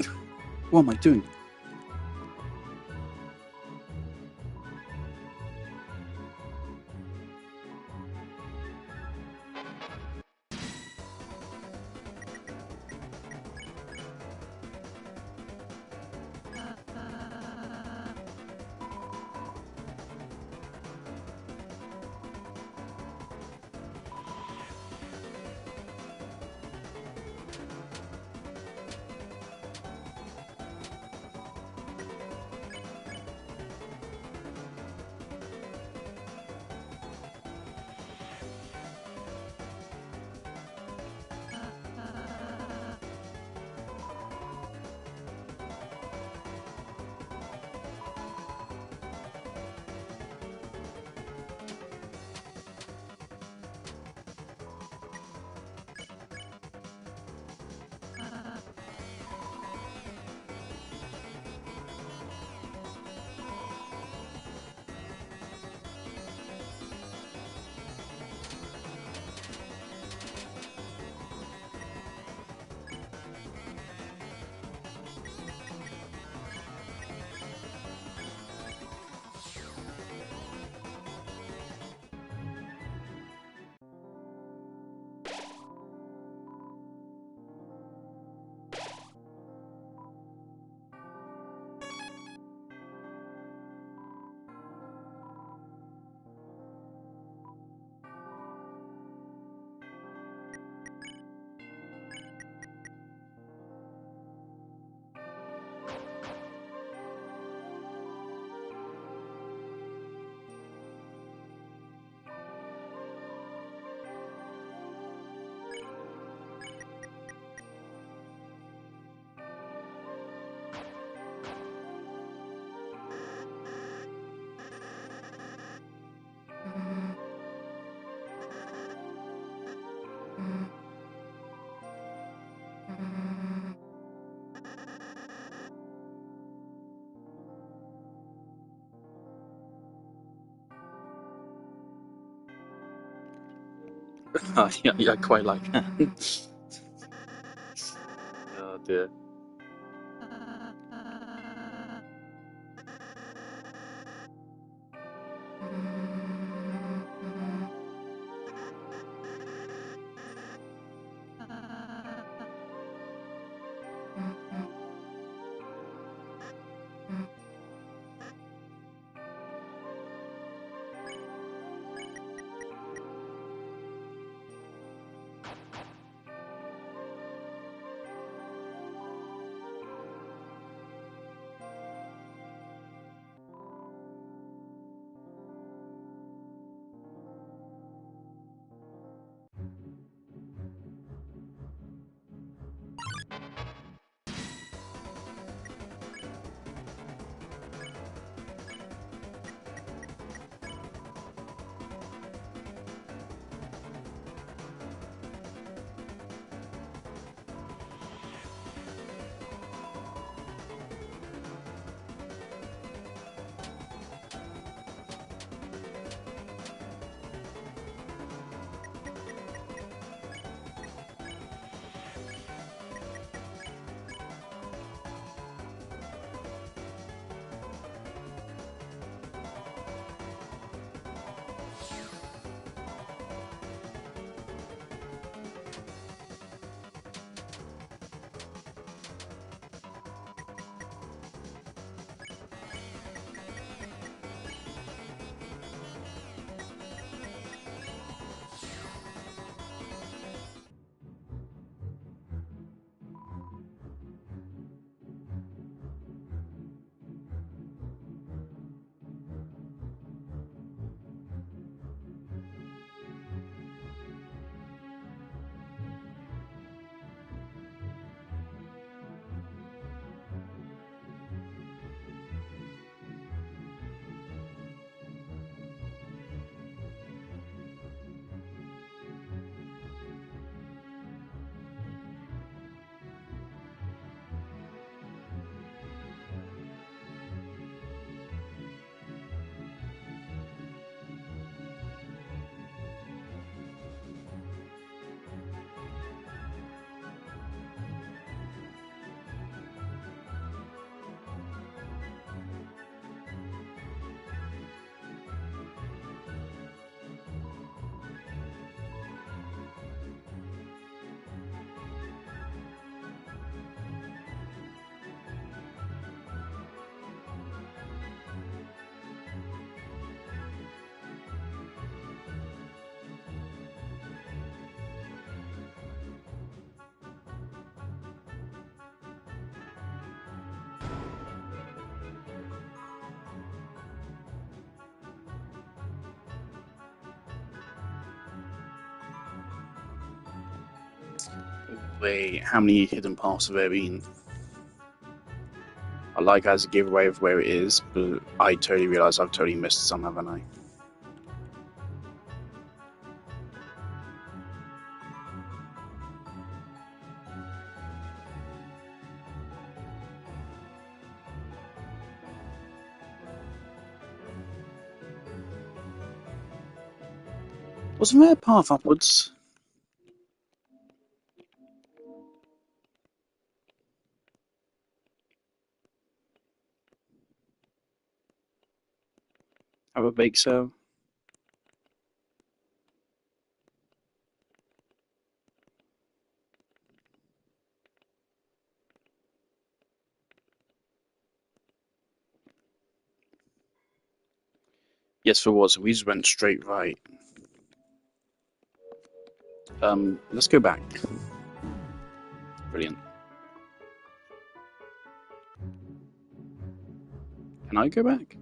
What am I doing? Yeah, I quite like that. Oh dear. Wait, how many hidden paths have there been? I like as a giveaway of where it is, but I totally realise I've totally missed some, haven't I? Wasn't there a path upwards? Have a bake sale? Yes, there was. We just went straight right. Let's go back. Brilliant. Can I go back?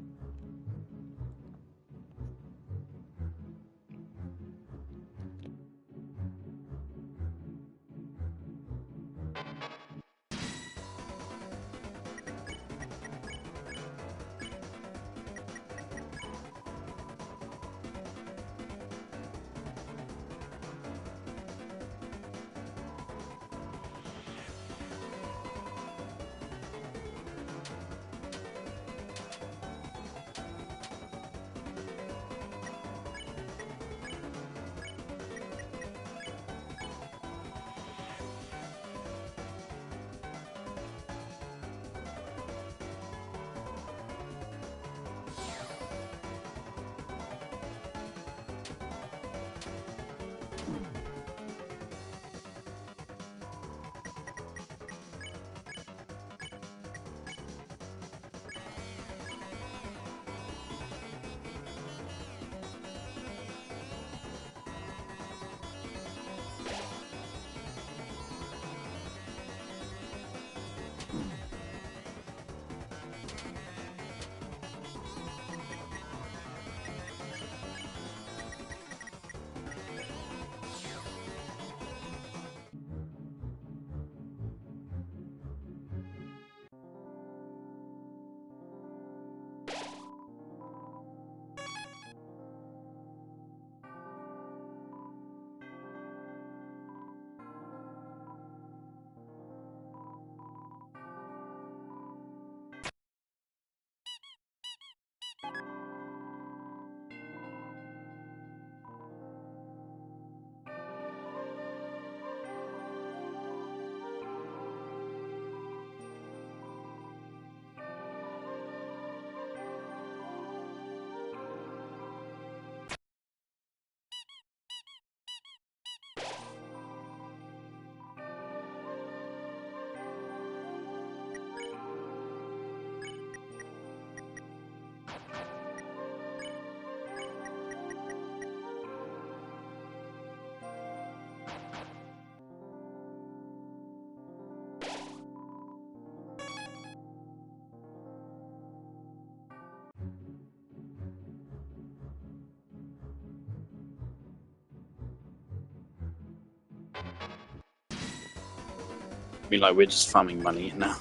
I mean, like, we're just farming money now.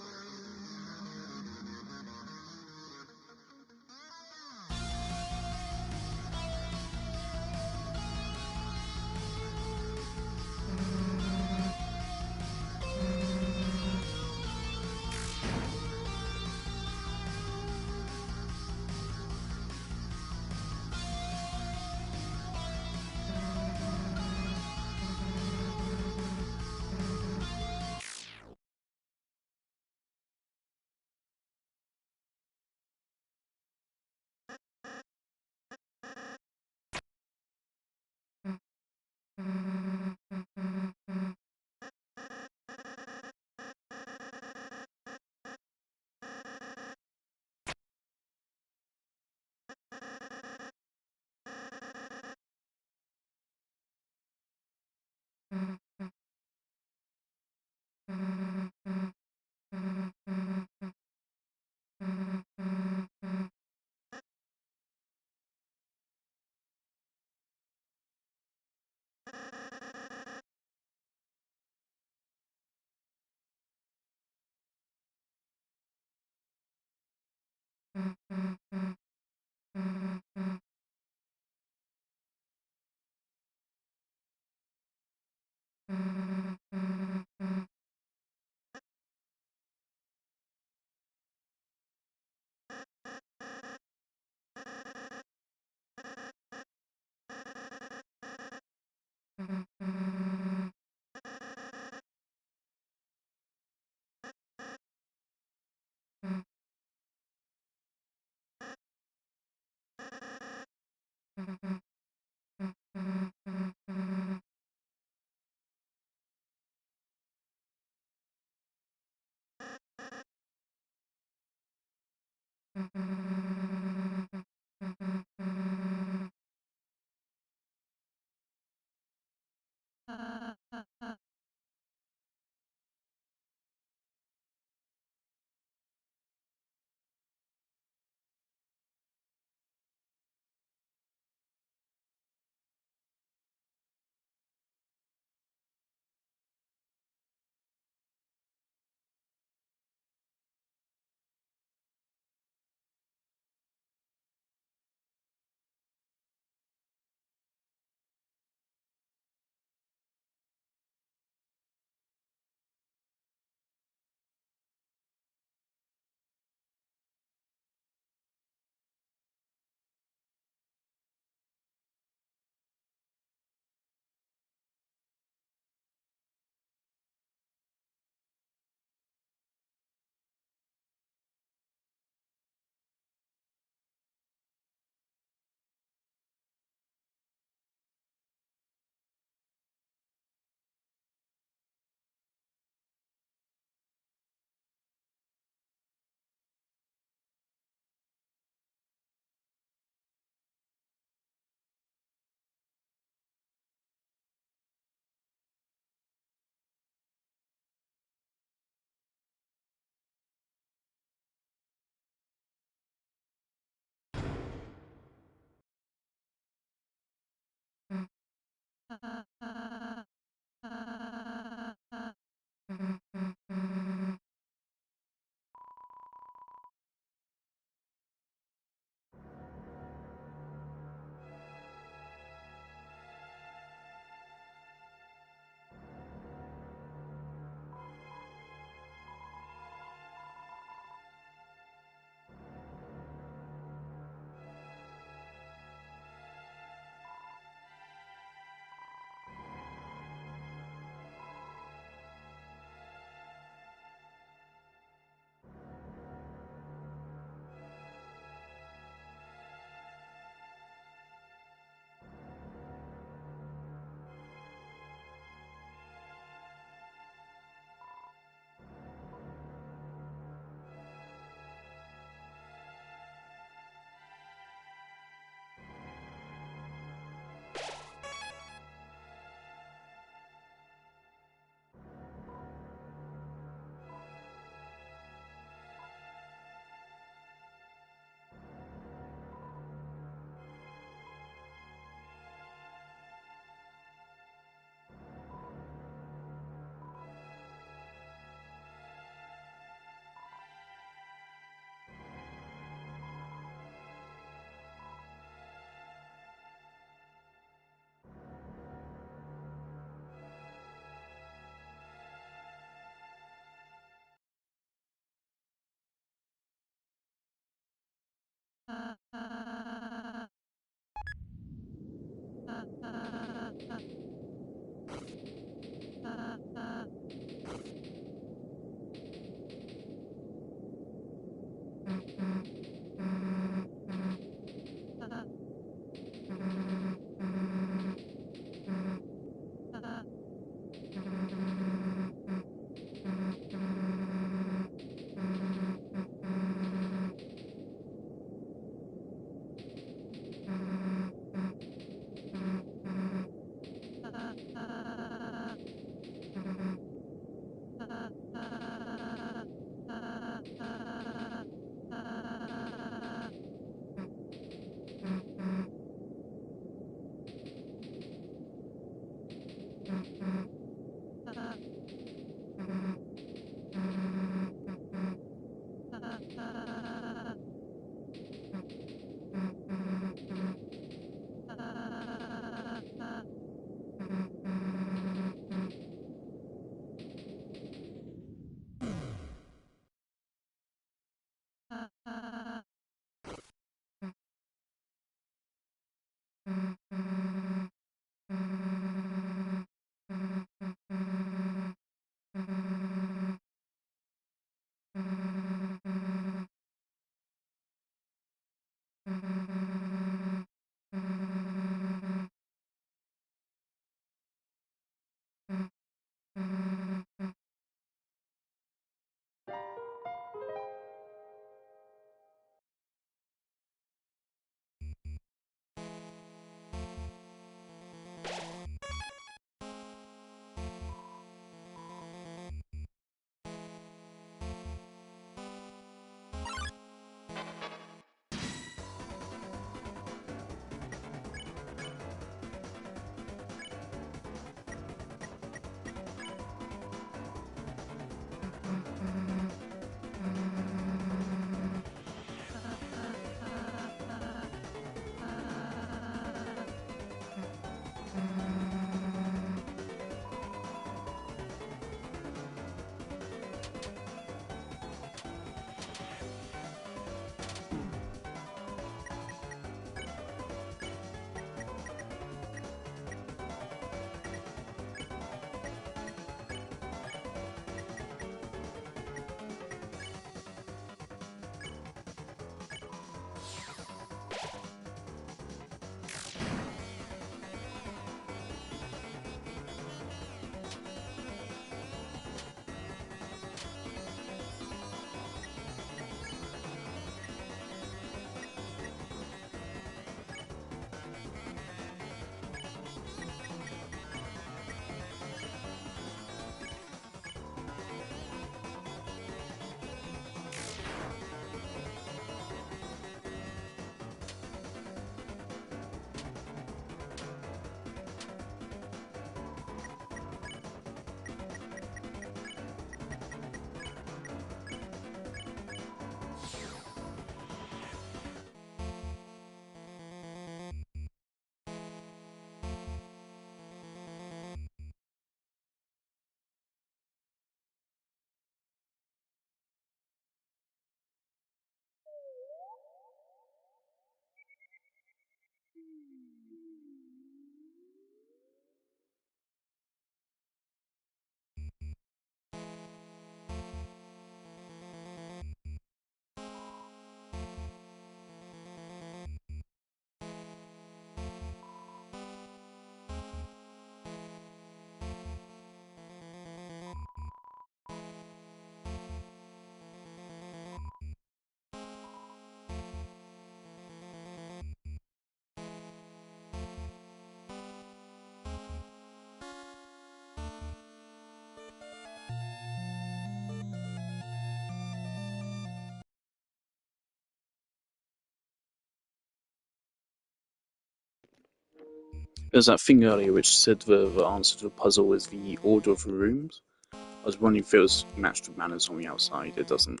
There's that thing earlier which said the answer to the puzzle is the order of the rooms. I was wondering if it was matched with manners on the outside. It doesn't.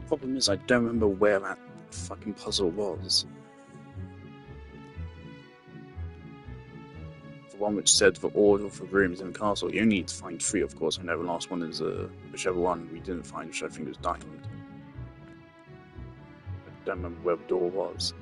Problem is, I don't remember where that fucking puzzle was. The one which said the order for rooms in the castle. You only need to find 3, of course. I know the last one is whichever one we didn't find, which I think was Diamond. I don't remember where the door was.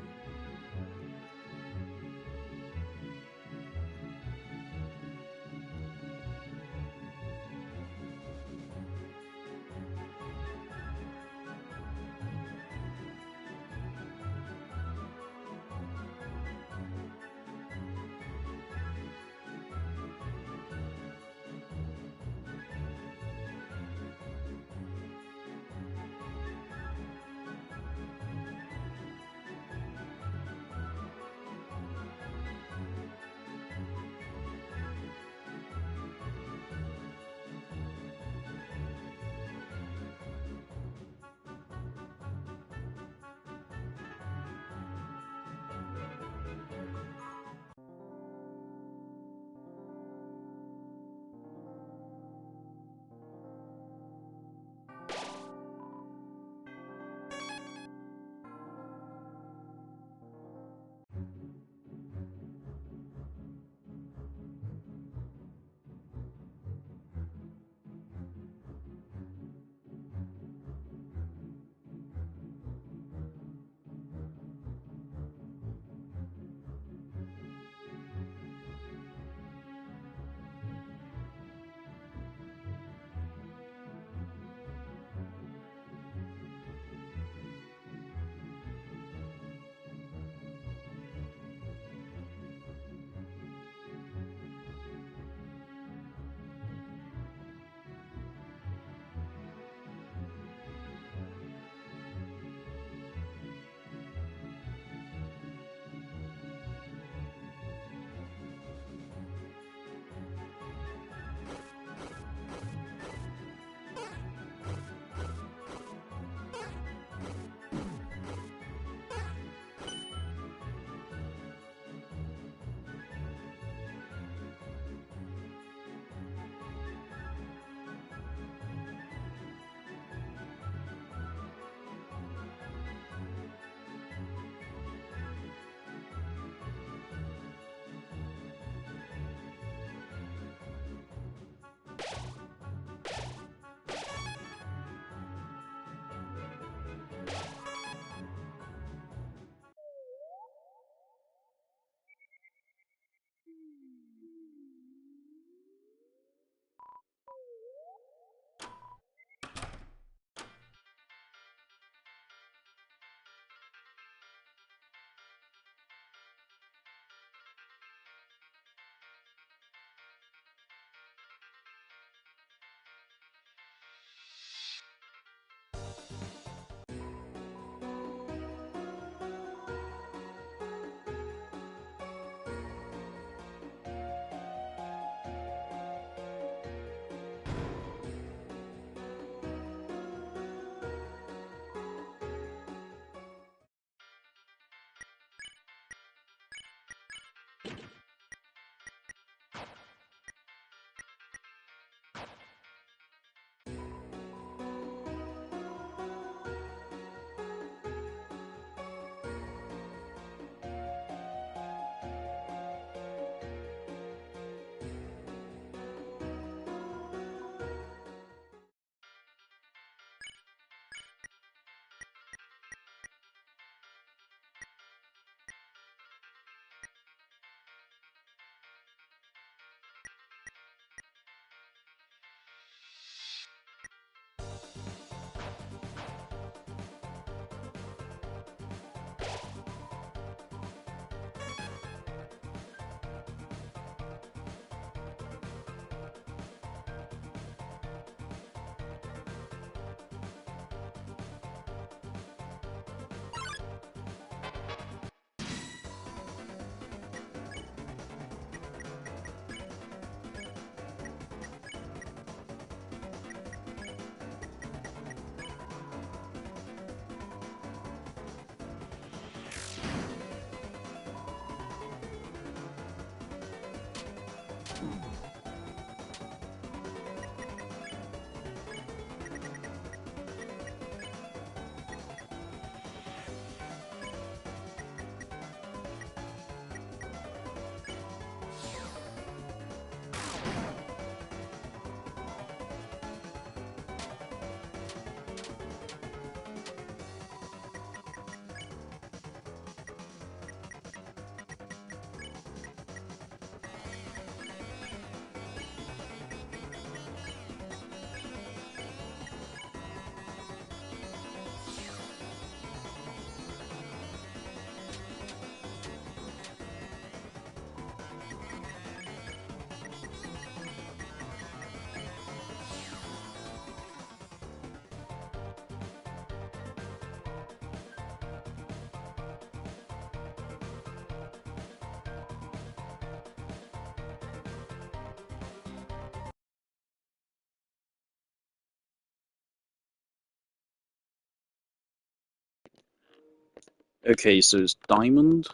Okay, so it's diamond,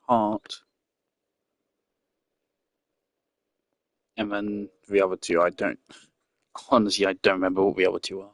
heart, and then the other two. I don't honestly, I don't remember what the other two are.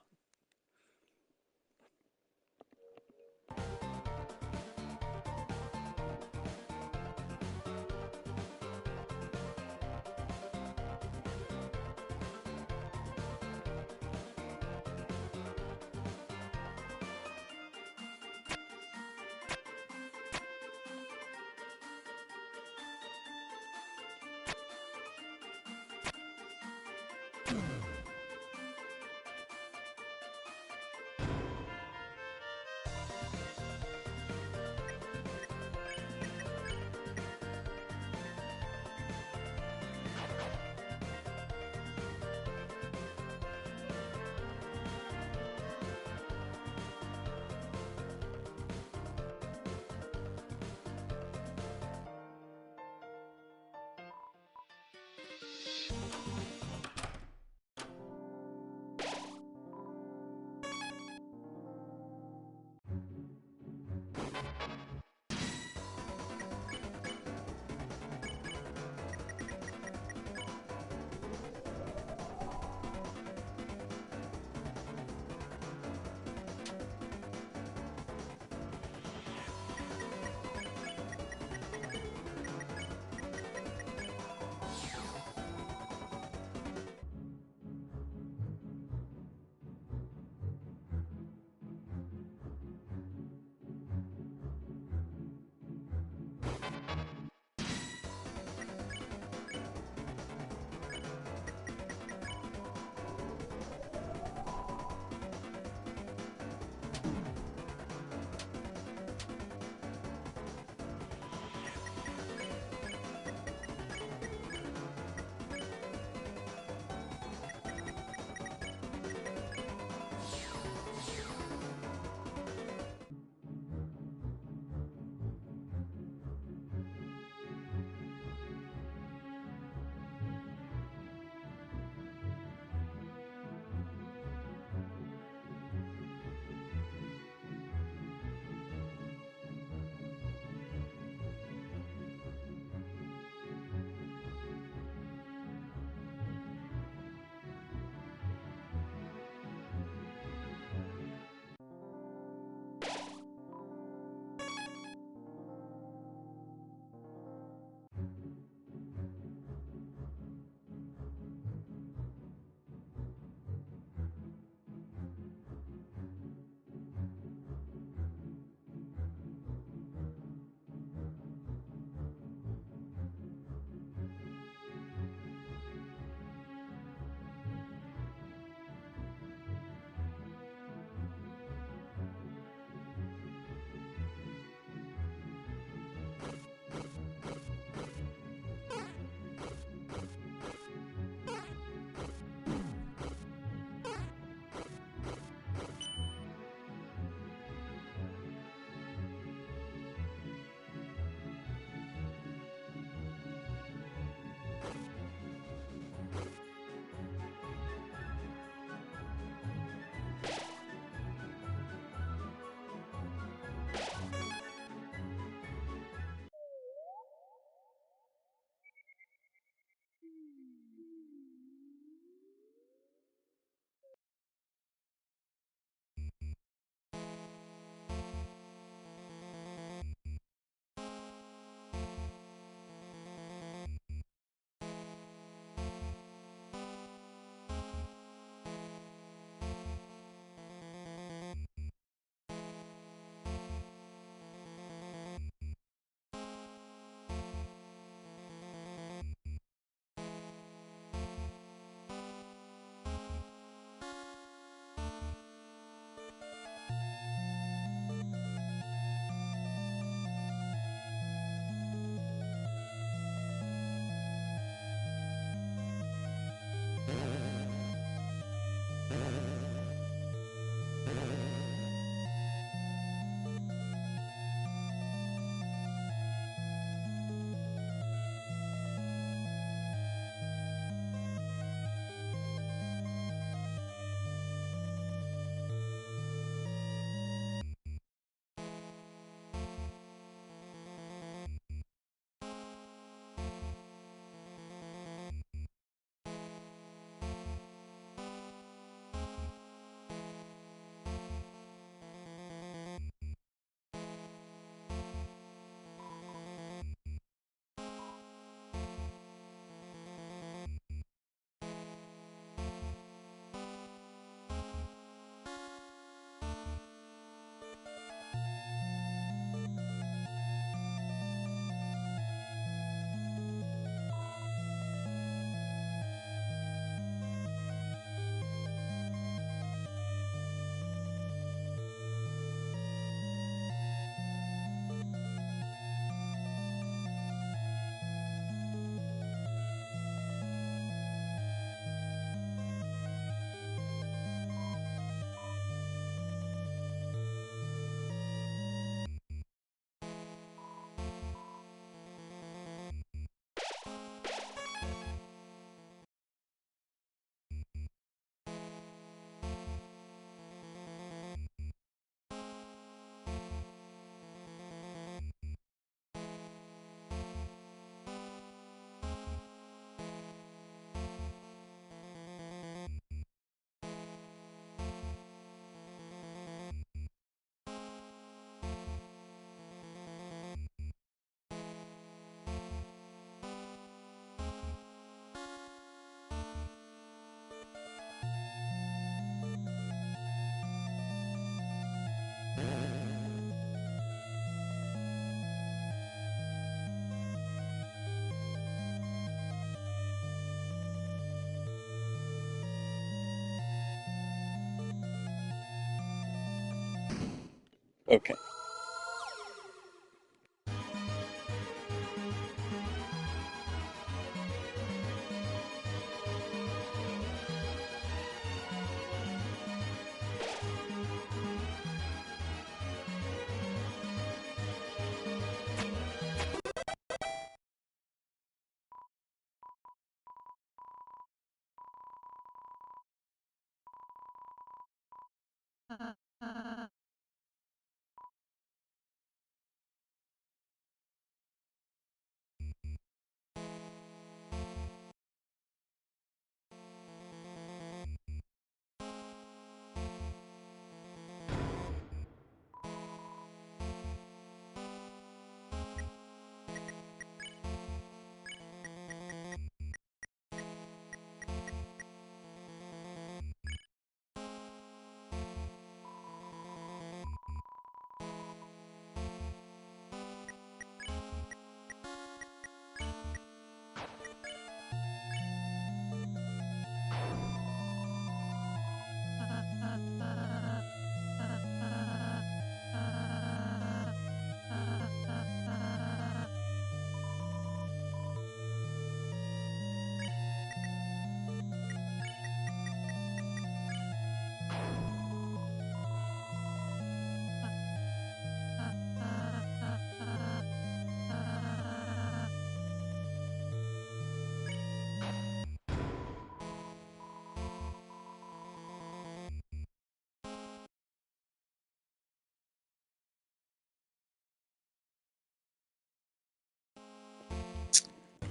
Okay.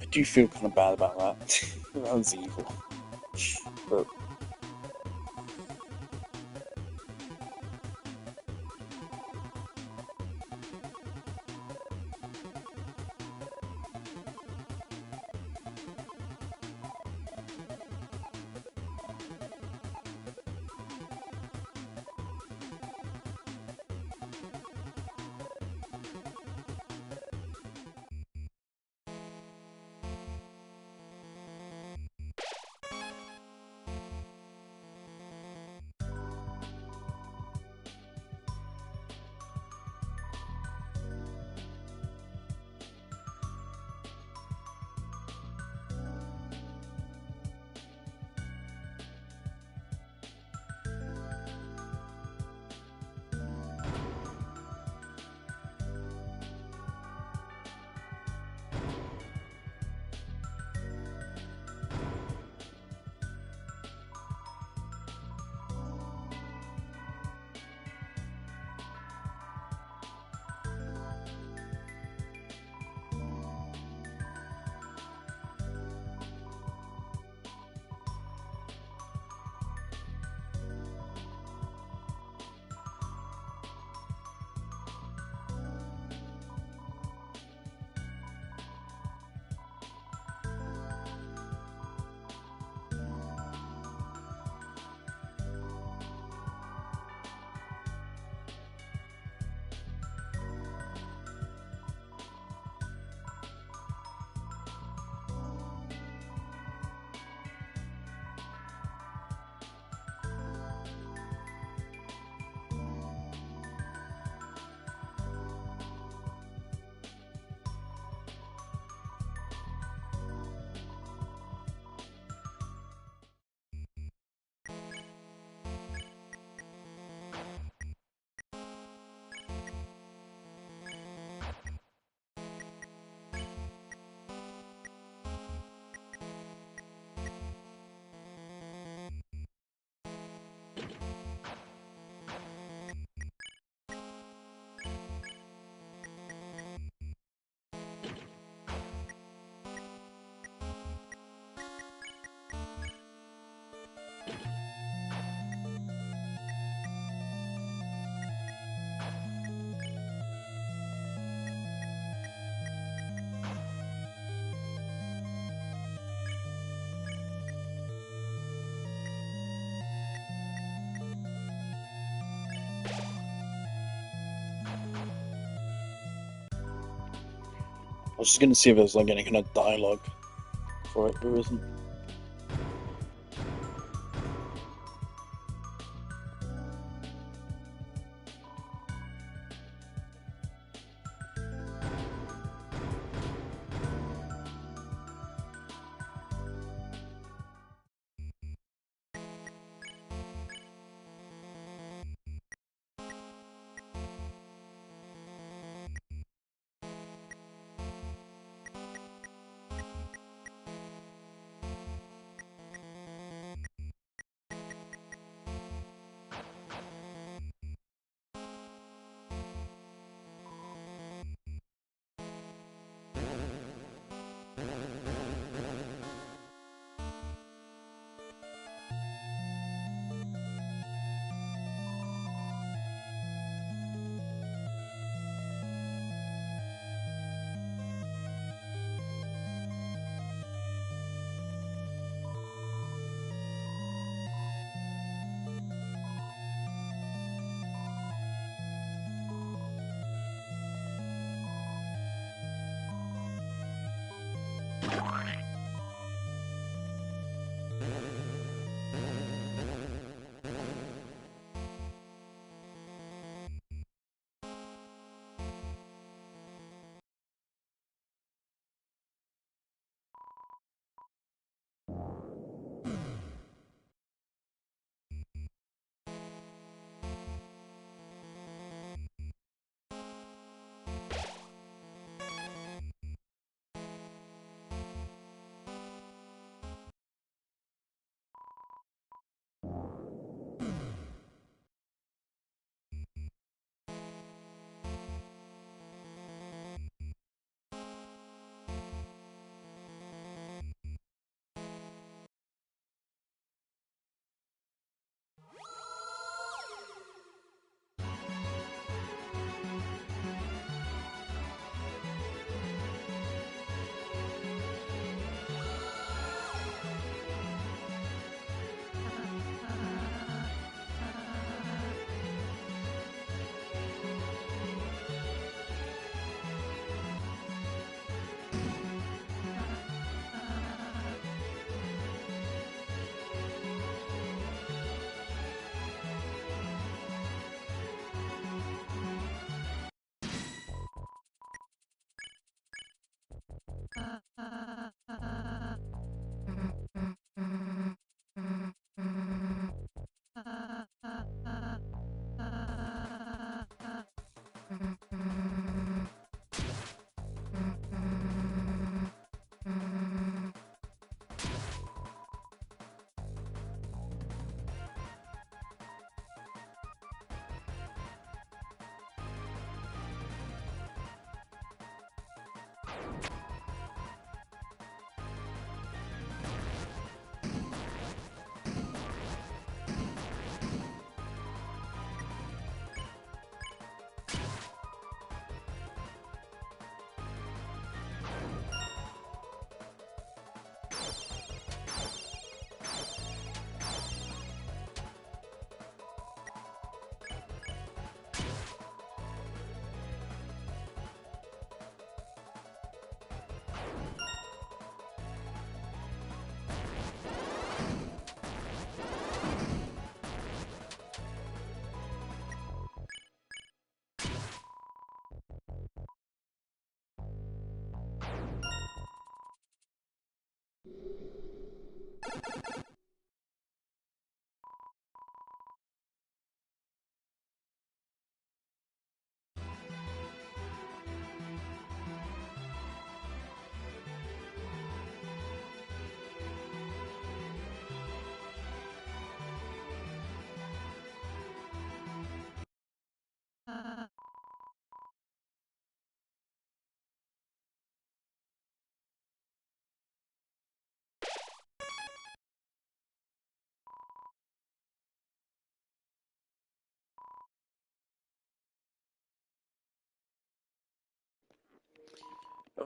I do feel kind of bad about that. That was evil. But I was just gonna see if there's like any kind of dialogue for it. There isn't.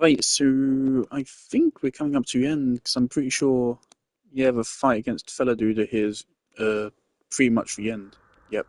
Right, so I think we're coming up to the end because I'm pretty sure you have a fight against fella dude here is pretty much the end. Yep.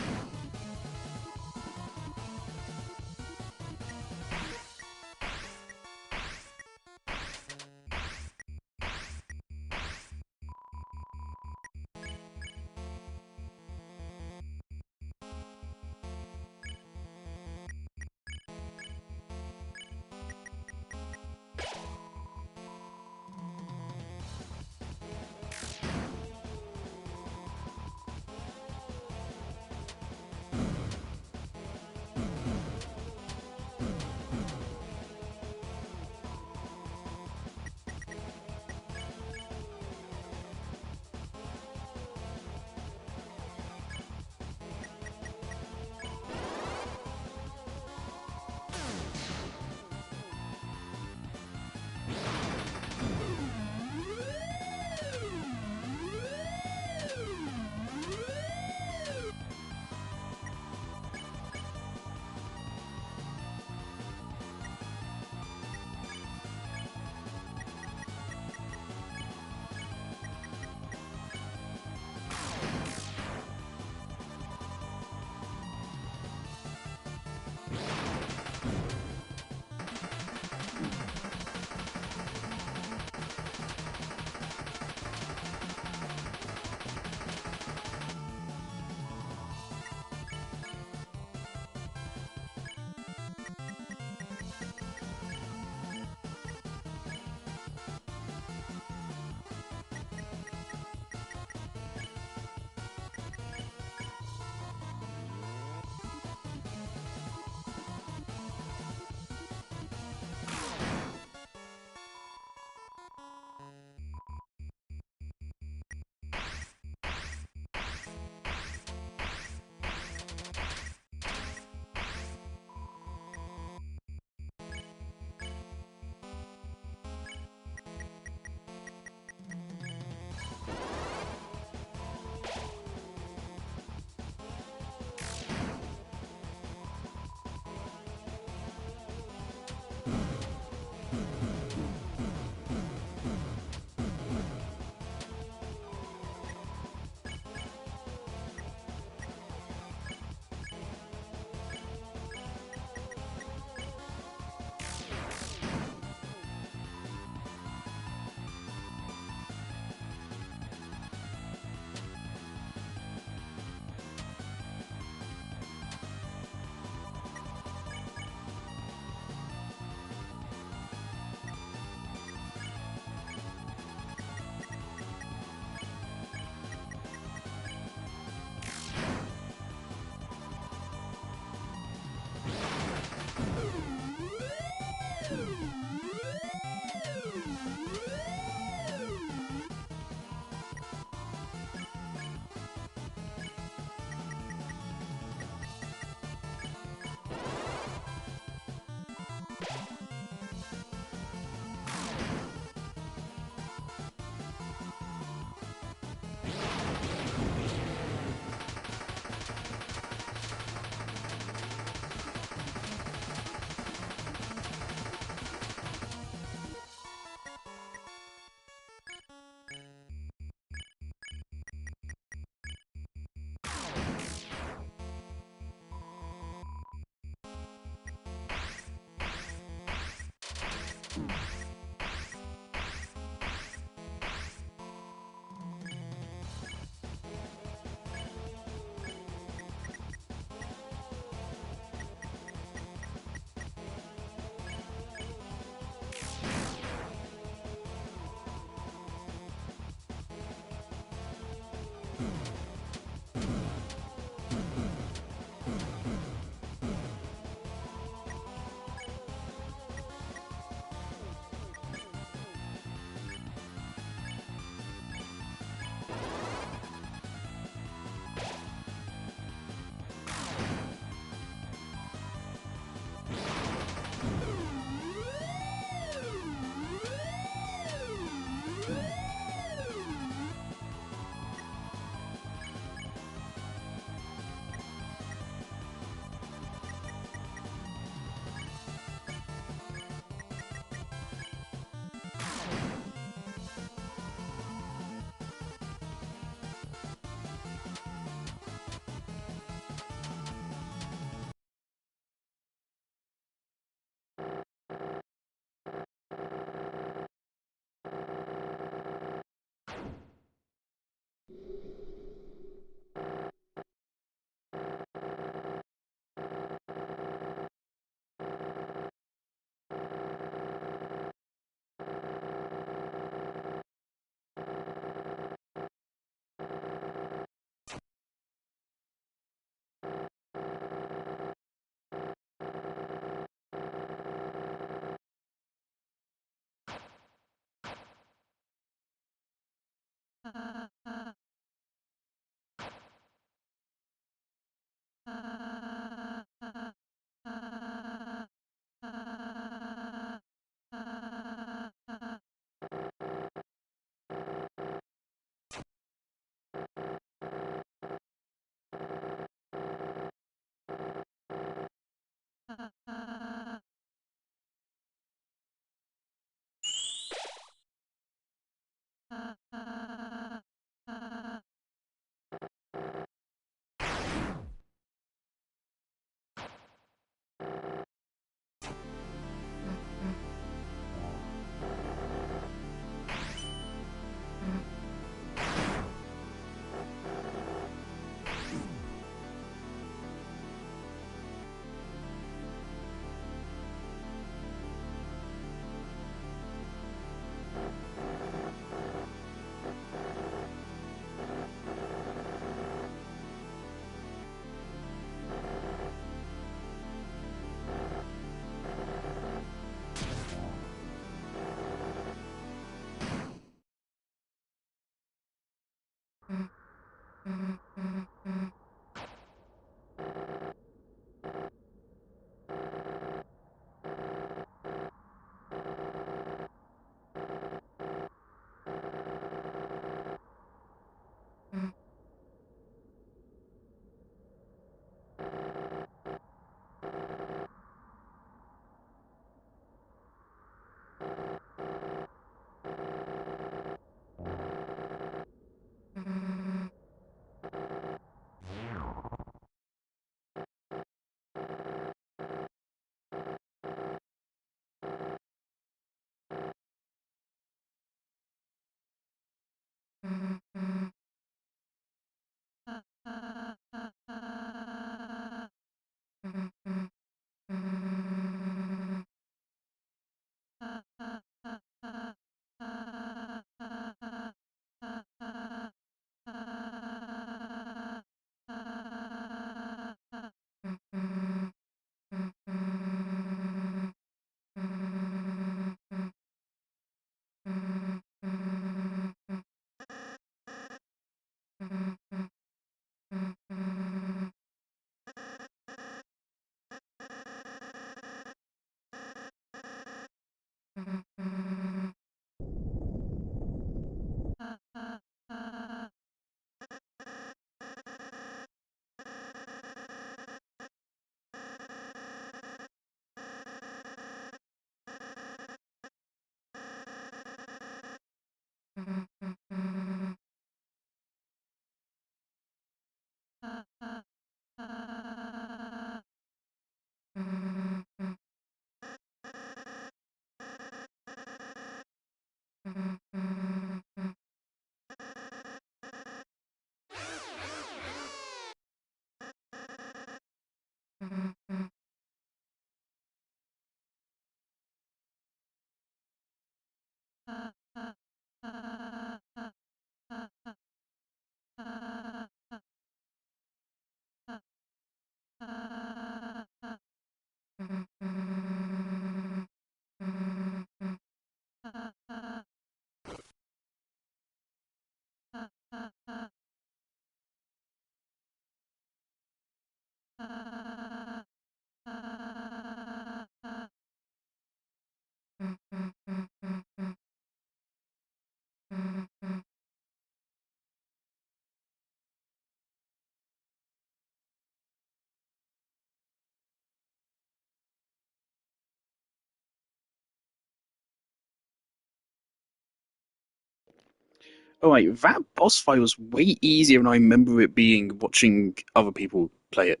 Oh wait, that boss fight was way easier than I remember it being watching other people play it.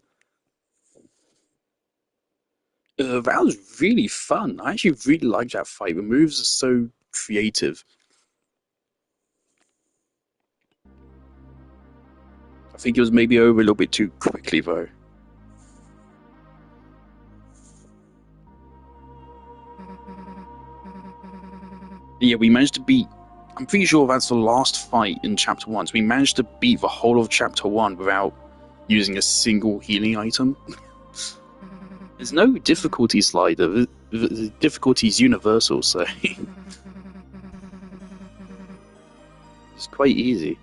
That was really fun. I actually really liked that fight. The moves are so creative. I think it was maybe over a little bit too quickly though. Yeah, we managed to beat. I'm pretty sure that's the last fight in Chapter 1. So we managed to beat the whole of Chapter 1 without using a single healing item. There's no difficulty slider. The difficulty is universal, so it's quite easy.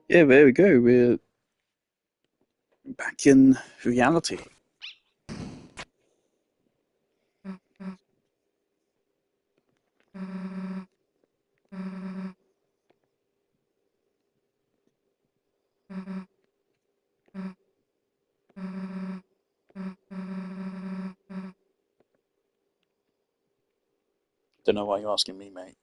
Yeah, there we go. We're back in reality. Don't know why you're asking me, mate.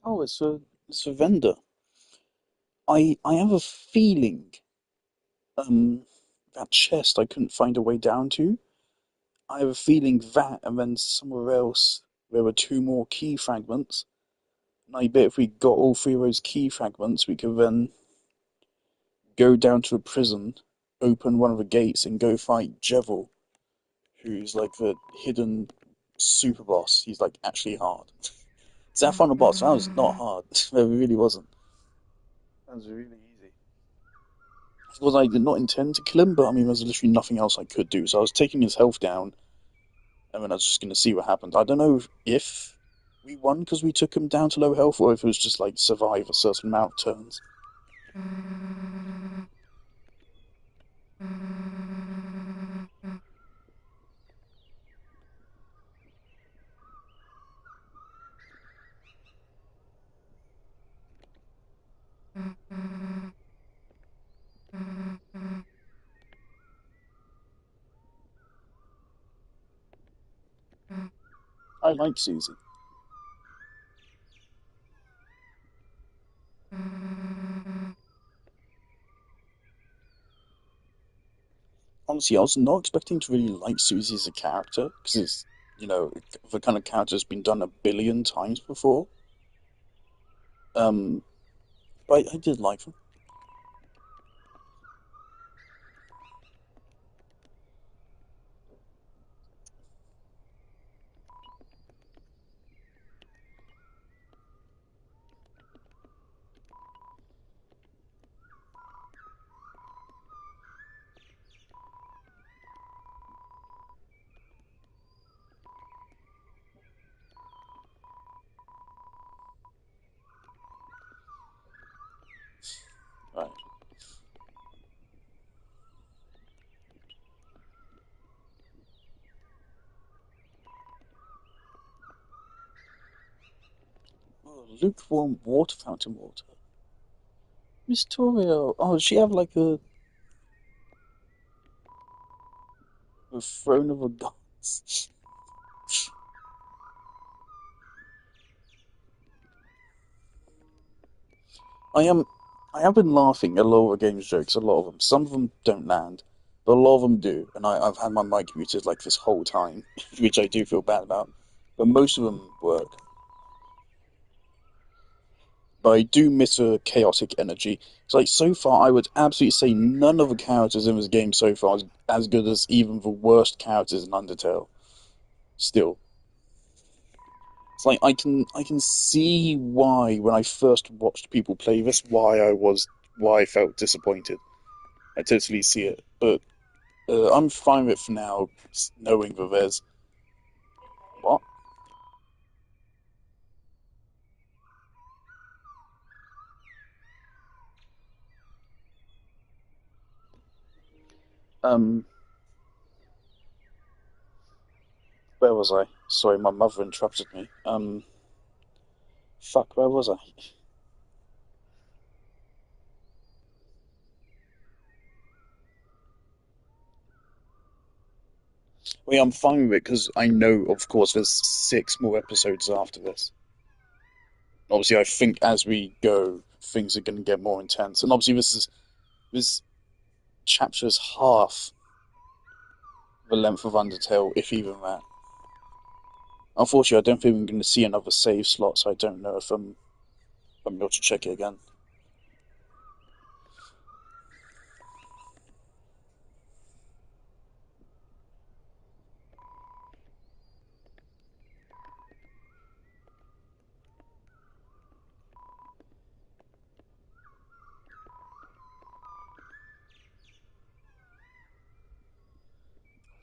Oh, it's a vendor. I have a feeling that chest I couldn't find a way down to. I have a feeling that, and then somewhere else there were two more key fragments. And I bet if we got all three of those key fragments, we could then go down to a prison, open one of the gates, and go fight Jevil, who's like the hidden super boss. He's like actually hard. That final boss, that was not hard. It really wasn't. That was really easy. Because I did not intend to kill him, but I mean, there's literally nothing else I could do. So I was taking his health down, and then I was just going to see what happened. I don't know if we won because we took him down to low health, or if it was just like survive a certain amount of turns. I like Susie. Honestly, I was not expecting to really like Susie as a character because it's, the kind of character that's been done a billion times before. Um, but I did like them. Right. Oh, lukewarm water fountain water. Miss Torio. Oh, does she have like a throne of a gods? I am. I have been laughing at a lot of the game's jokes. A lot of them. Some of them don't land, but a lot of them do. And I've had my mic muted like this whole time, which I do feel bad about. But most of them work. But I do miss a chaotic energy. It's like so far, I would absolutely say none of the characters in this game so far is as good as even the worst characters in Undertale. Still, it's like I can see why when I first watched people play this, why I felt disappointed. I totally see it, but I'm fine with it for now, knowing that there's what. Um, where was I? Sorry, my mother interrupted me. Fuck, where was I? Well, yeah, I'm fine with it because I know, of course, there's six more episodes after this. Obviously, I think as we go, things are going to get more intense, and obviously, this chapter is half the length of Undertale, if even that. Unfortunately, I don't think we're going to see another save slot, so I don't know if I'm able to check it again.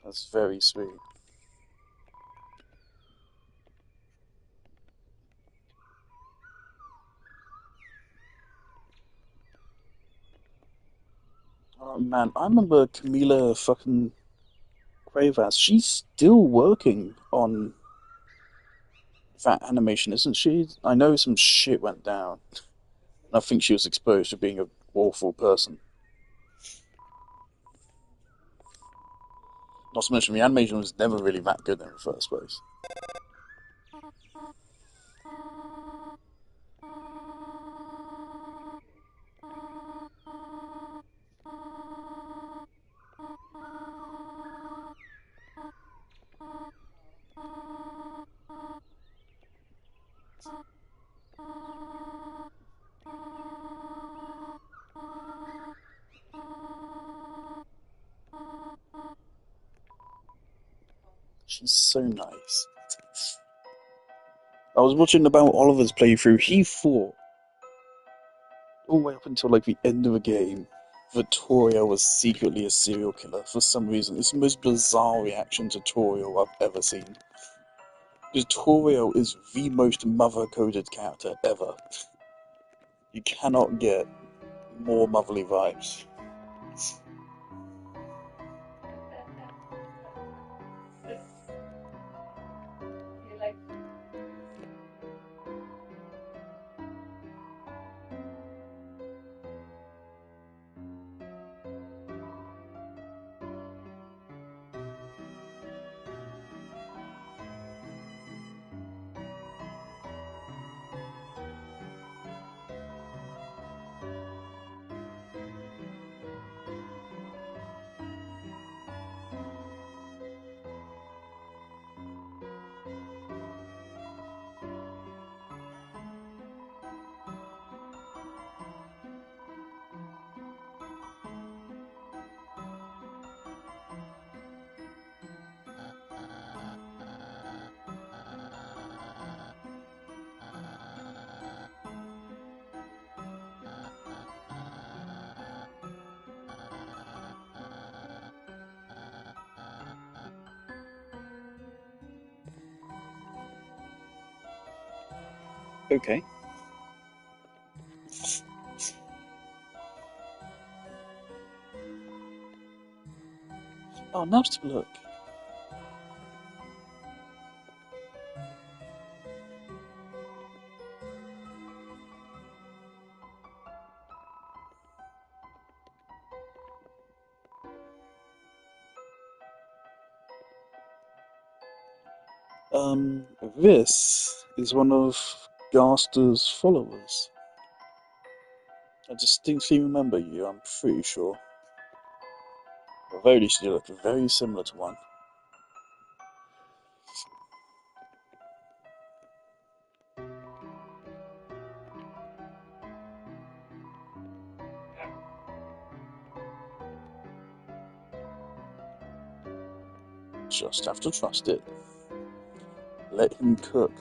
That's very sweet. Oh man, I remember Camila fucking Quavas, she's still working on that animation, isn't she? I know some shit went down. I think she was exposed for being an awful person. Not to mention, the animation was never really that good in the first place. She's so nice. I was watching about Oliver's playthrough. He thought, all the way up until like the end of the game, that Toriel was secretly a serial killer for some reason. It's the most bizarre reaction to Toriel I've ever seen. Because Toriel is the most mother-coded character ever. You cannot get more motherly vibes. Okay. Oh, nice to look. This is one of Gaster's followers. I distinctly remember you, I'm pretty sure. Or at very least you look very similar to one. Just have to trust it. Let him cook.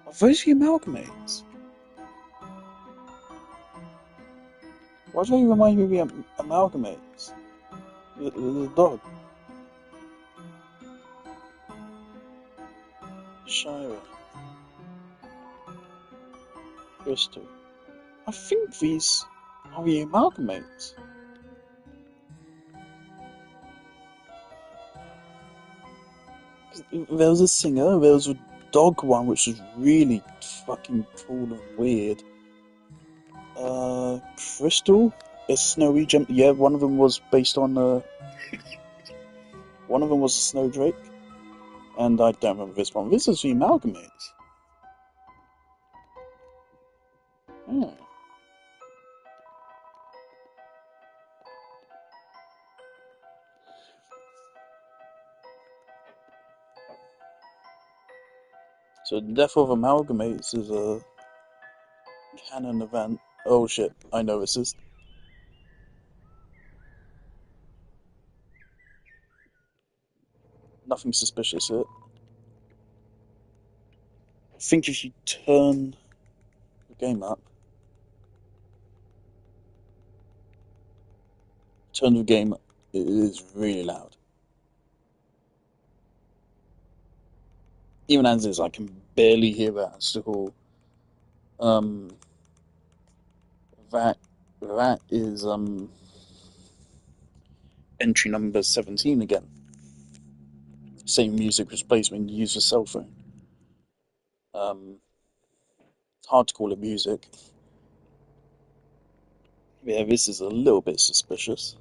Are those the amalgamates? Why do they remind me of the amalgamates? The dog. Shira. Crystal. I think these are the amalgamates. There was a singer, there was a dog one which was really fucking cool and weird. Crystal? A snowy gem. Yeah, one of them was based on one of them was a snowdrake. And I don't remember this one. This is the amalgamates. Hmm. So the death of amalgamates is a canon event. Oh shit, I know this is. Nothing suspicious here. I think if you turn the game up, turn the game, it is really loud. Even as is, I can barely hear that at all. Um, that that is entry number 17 again. Same music was played when you use a cell phone. It's hard to call it music. Yeah, this is a little bit suspicious.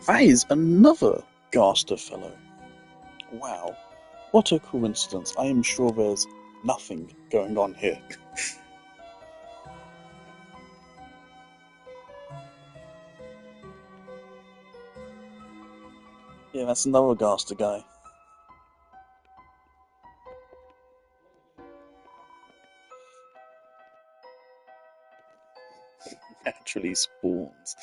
That is another Gaster fellow. Wow. What a coincidence. I am sure there's nothing going on here. Yeah, that's another Gaster guy. Naturally spawns.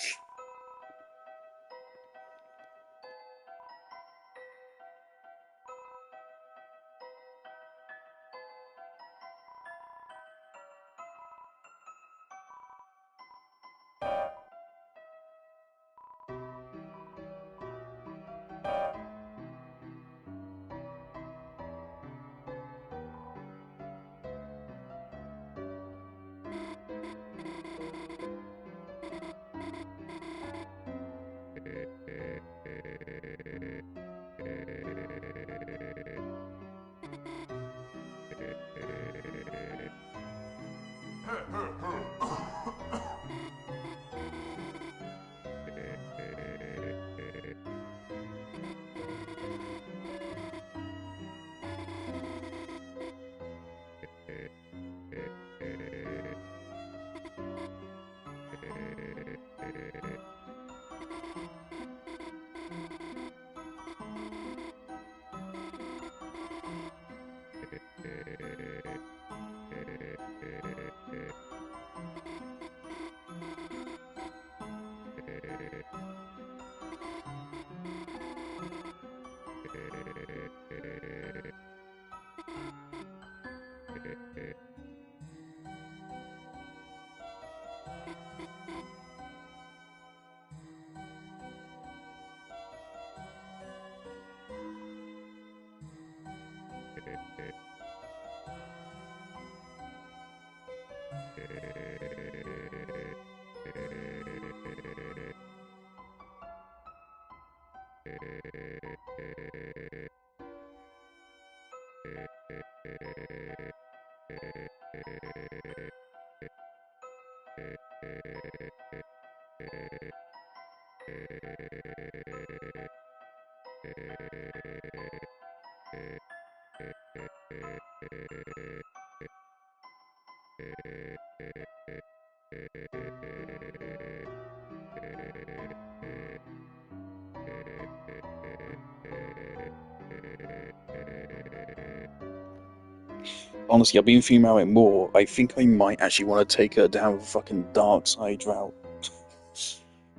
Honestly, I've been thinking about it more. I think I might actually want to take her down the fucking dark side route.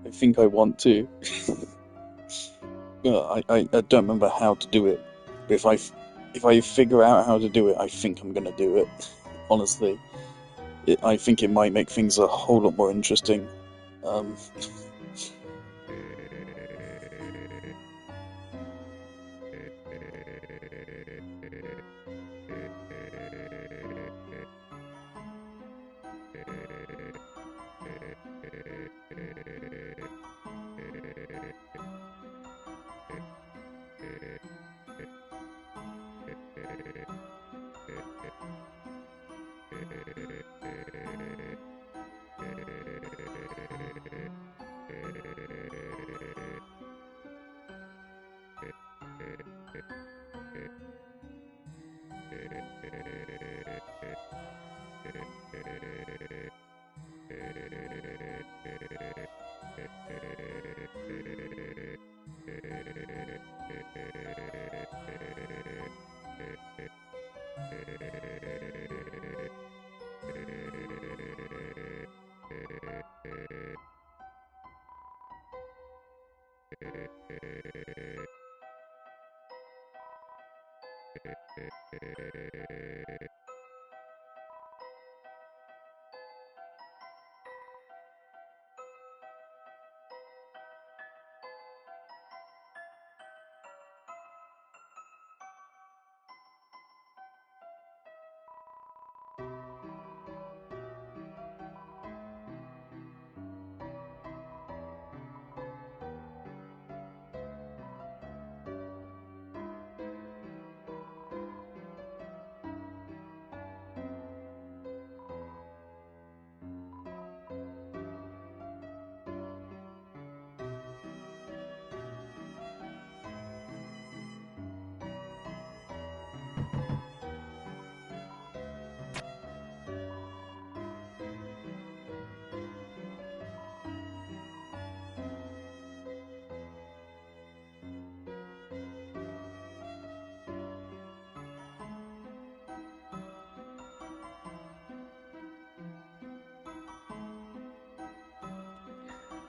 I think I want to. I don't remember how to do it. But if I figure out how to do it, I think I'm gonna do it. Honestly, I think it might make things a whole lot more interesting. Um,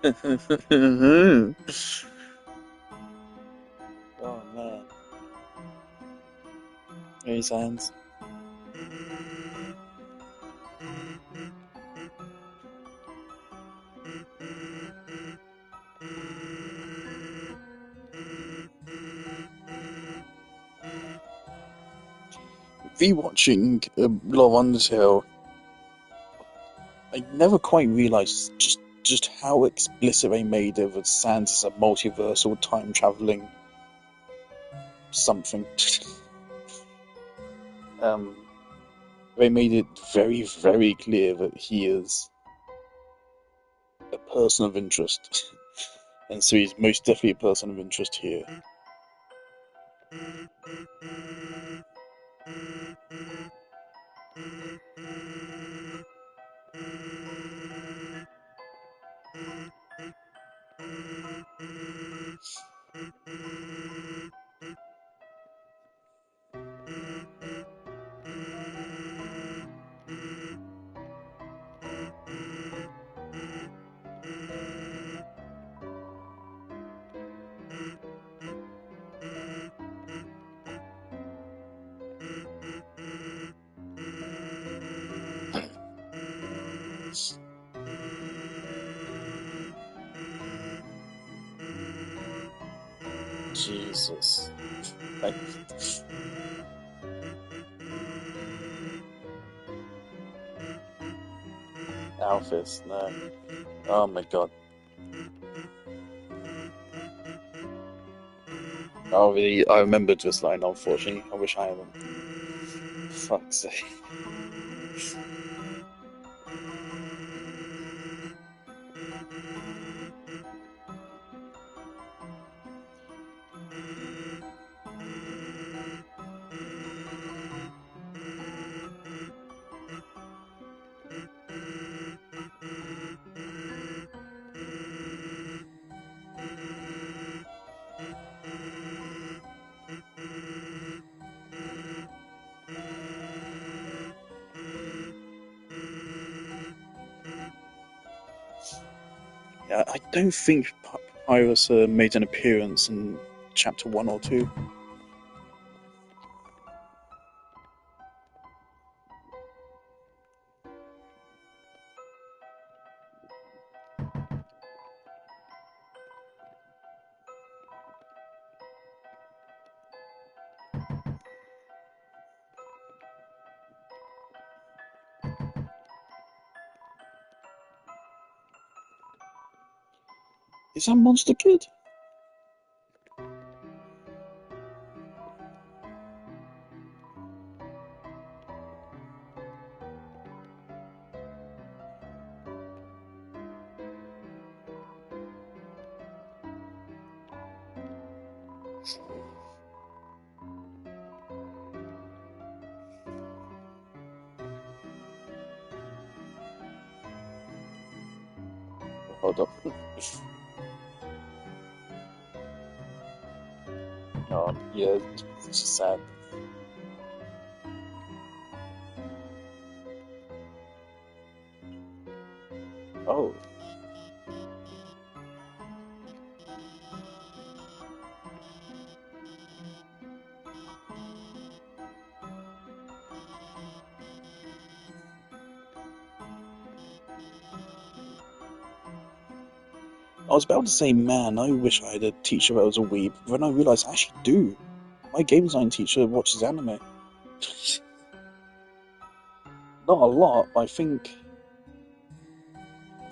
oh man, hey Sans. Rewatching Love Undertale, I never quite realised just how explicit they made it that Sans is a multiversal time traveling something. um, they made it very, very clear that he is a person of interest, and so he's most definitely a person of interest here. Jesus. Like, Alphys, no. Oh my god. Oh, really? I remembered this line, unfortunately. I wish I hadn't. Fuck's sake. Yeah, I don't think Pyrus made an appearance in chapter 1 or 2. Is that Monster Kid? Hold up. Oh, yeah, it's just sad. Oh, I was about to say, man, I wish I had a teacher that was a weeb, but then I realised I actually do. My game design teacher watches anime. Not a lot, but I think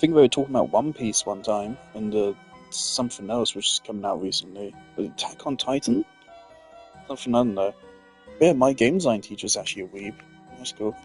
we were talking about One Piece one time, and something else which is coming out recently. Attack on Titan? Something, I don't know. Yeah, my game design teacher's actually a weeb. Let's go.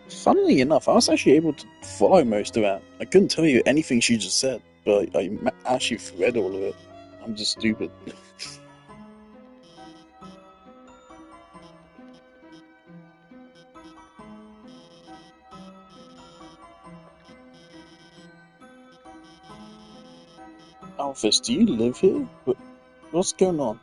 Funnily enough, I was actually able to follow most of that. I couldn't tell you anything she just said, but I actually read all of it. I'm just stupid. Alphys, do you live here? What's going on?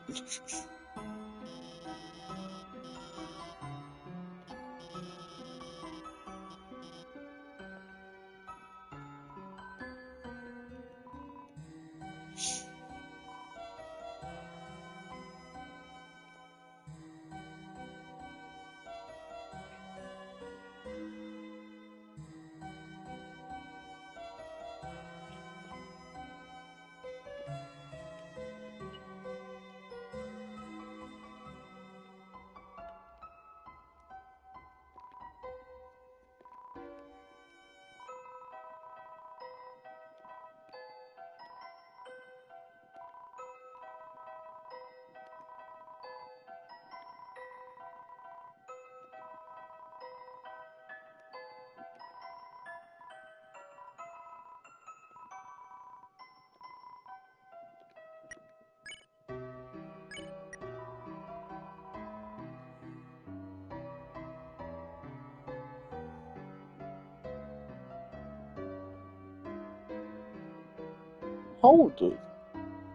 Hold a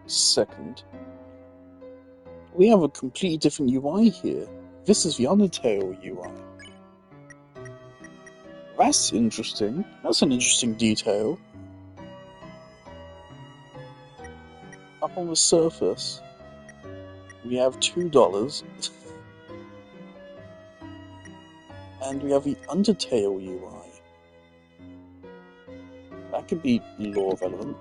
second. We have a completely different UI here. This is the Undertale UI. That's interesting. That's an interesting detail. Up on the surface, we have $2. And we have the Undertale UI. That could be lore relevant.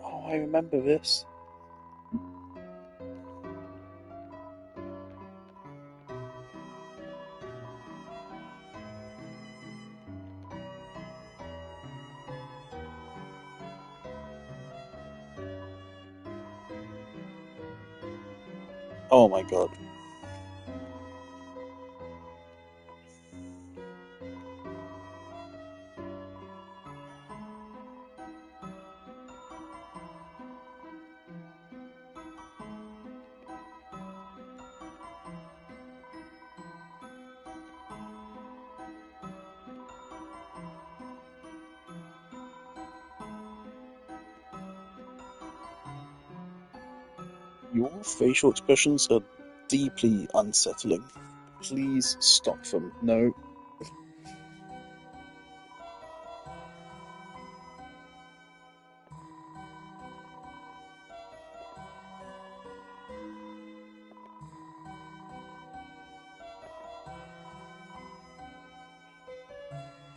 Oh, I remember this. Oh my god. Your facial expressions are deeply unsettling. Please stop them. No.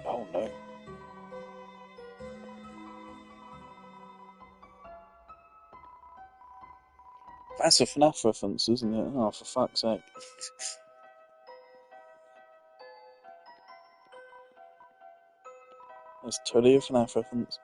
Oh no. That's a FNAF reference, isn't it? Oh, for fuck's sake. That's totally a FNAF reference.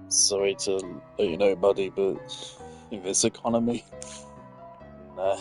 Sorry to let you know, buddy, but in this economy, nah.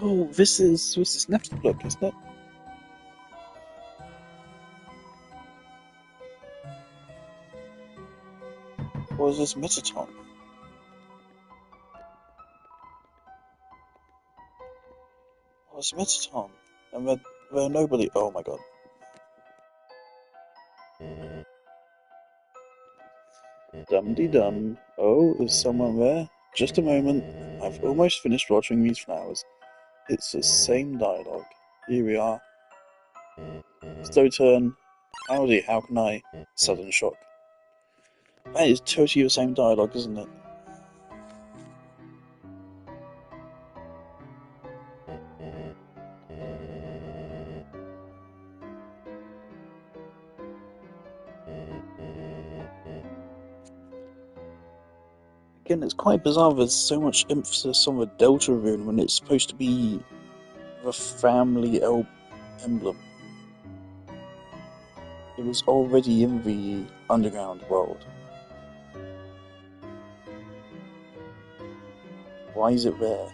Oh, this is Neptune, isn't it? Or is this Metaton? Oh, it's Metaton. And they're nobody. Oh my god. Dum-de-dum. Oh, is someone there? Just a moment. I've almost finished watering these flowers. It's the same dialogue. Here we are. Slow turn. Howdy, how can I? Sudden shock. That is totally the same dialogue, isn't it? Again, it's quite bizarre there's so much emphasis on the Deltarune when it's supposed to be the family emblem. It was already in the underground world. Why is it there?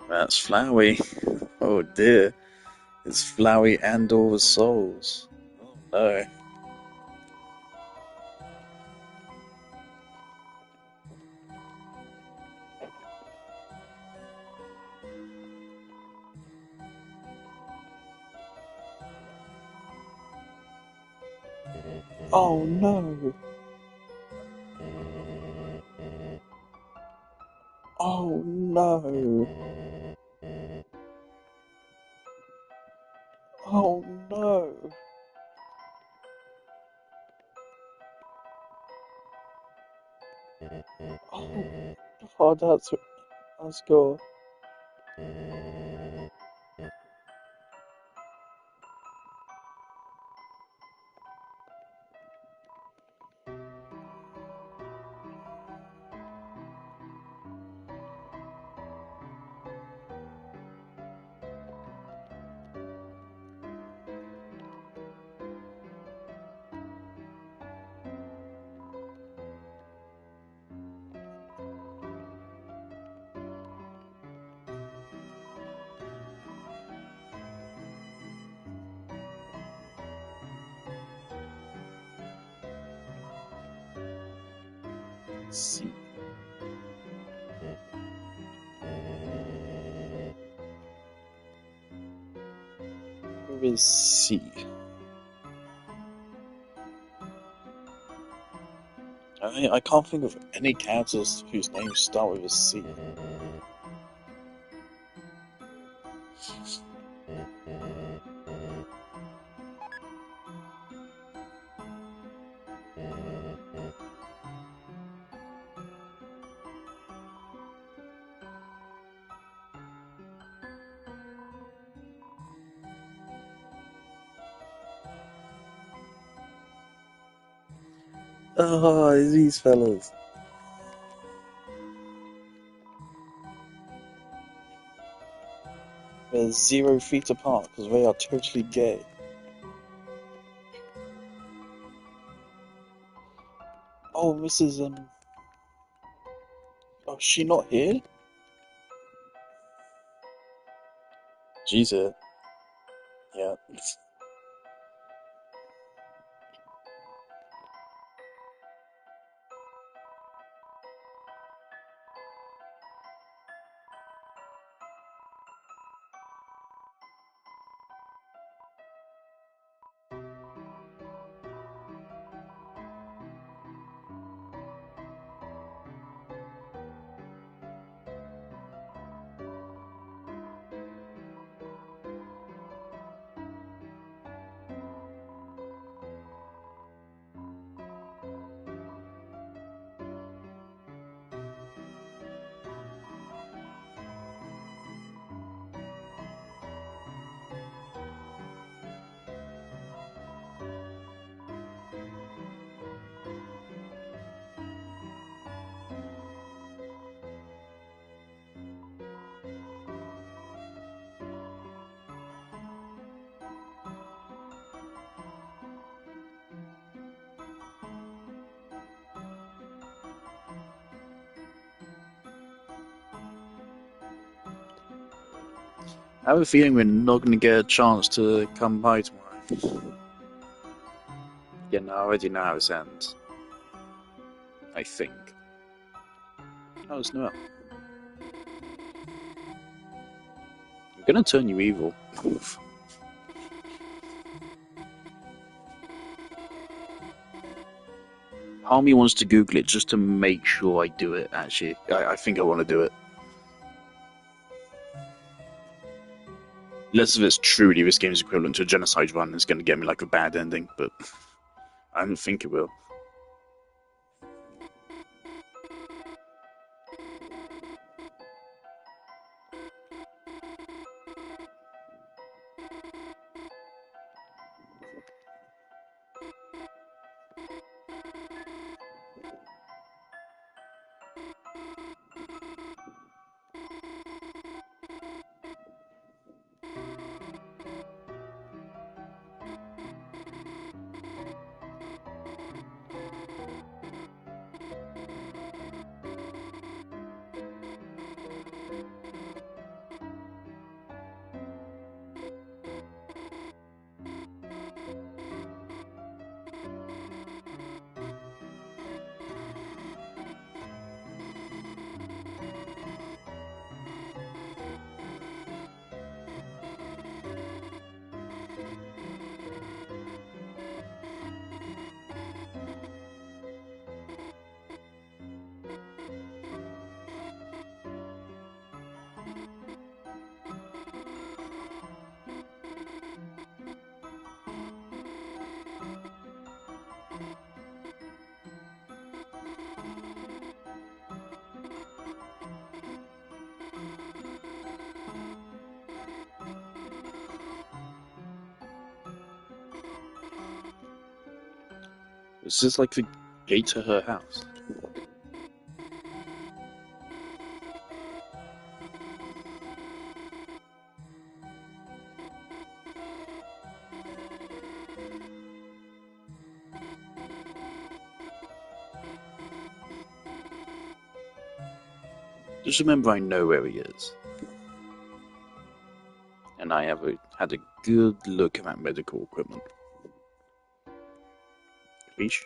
That's Flowey. Oh dear. It's Flowey and all the souls. Oh no. Oh no. Oh no. Oh no. Oh, oh that's cool. Let's see. Where is C? I can't think of any characters whose names start with a C. Oh, these fellas. They're 0 feet apart because they are totally gay. Oh, Mrs. Oh, is she not here? She's here. Yeah. I have a feeling we're not going to get a chance to come by tomorrow. Yeah, no, I already know how this ends. I think. Oh, it's no. I'm gonna turn you evil. Part of me wants to Google it just to make sure I do it, actually. I think I want to do it. Unless if it's truly this game's equivalent to a genocide run, it's going to get me like a bad ending, but I don't think it will. This is like the gate to her house. Just remember I know where he is. And I have had a good look at that medical equipment. Capiche?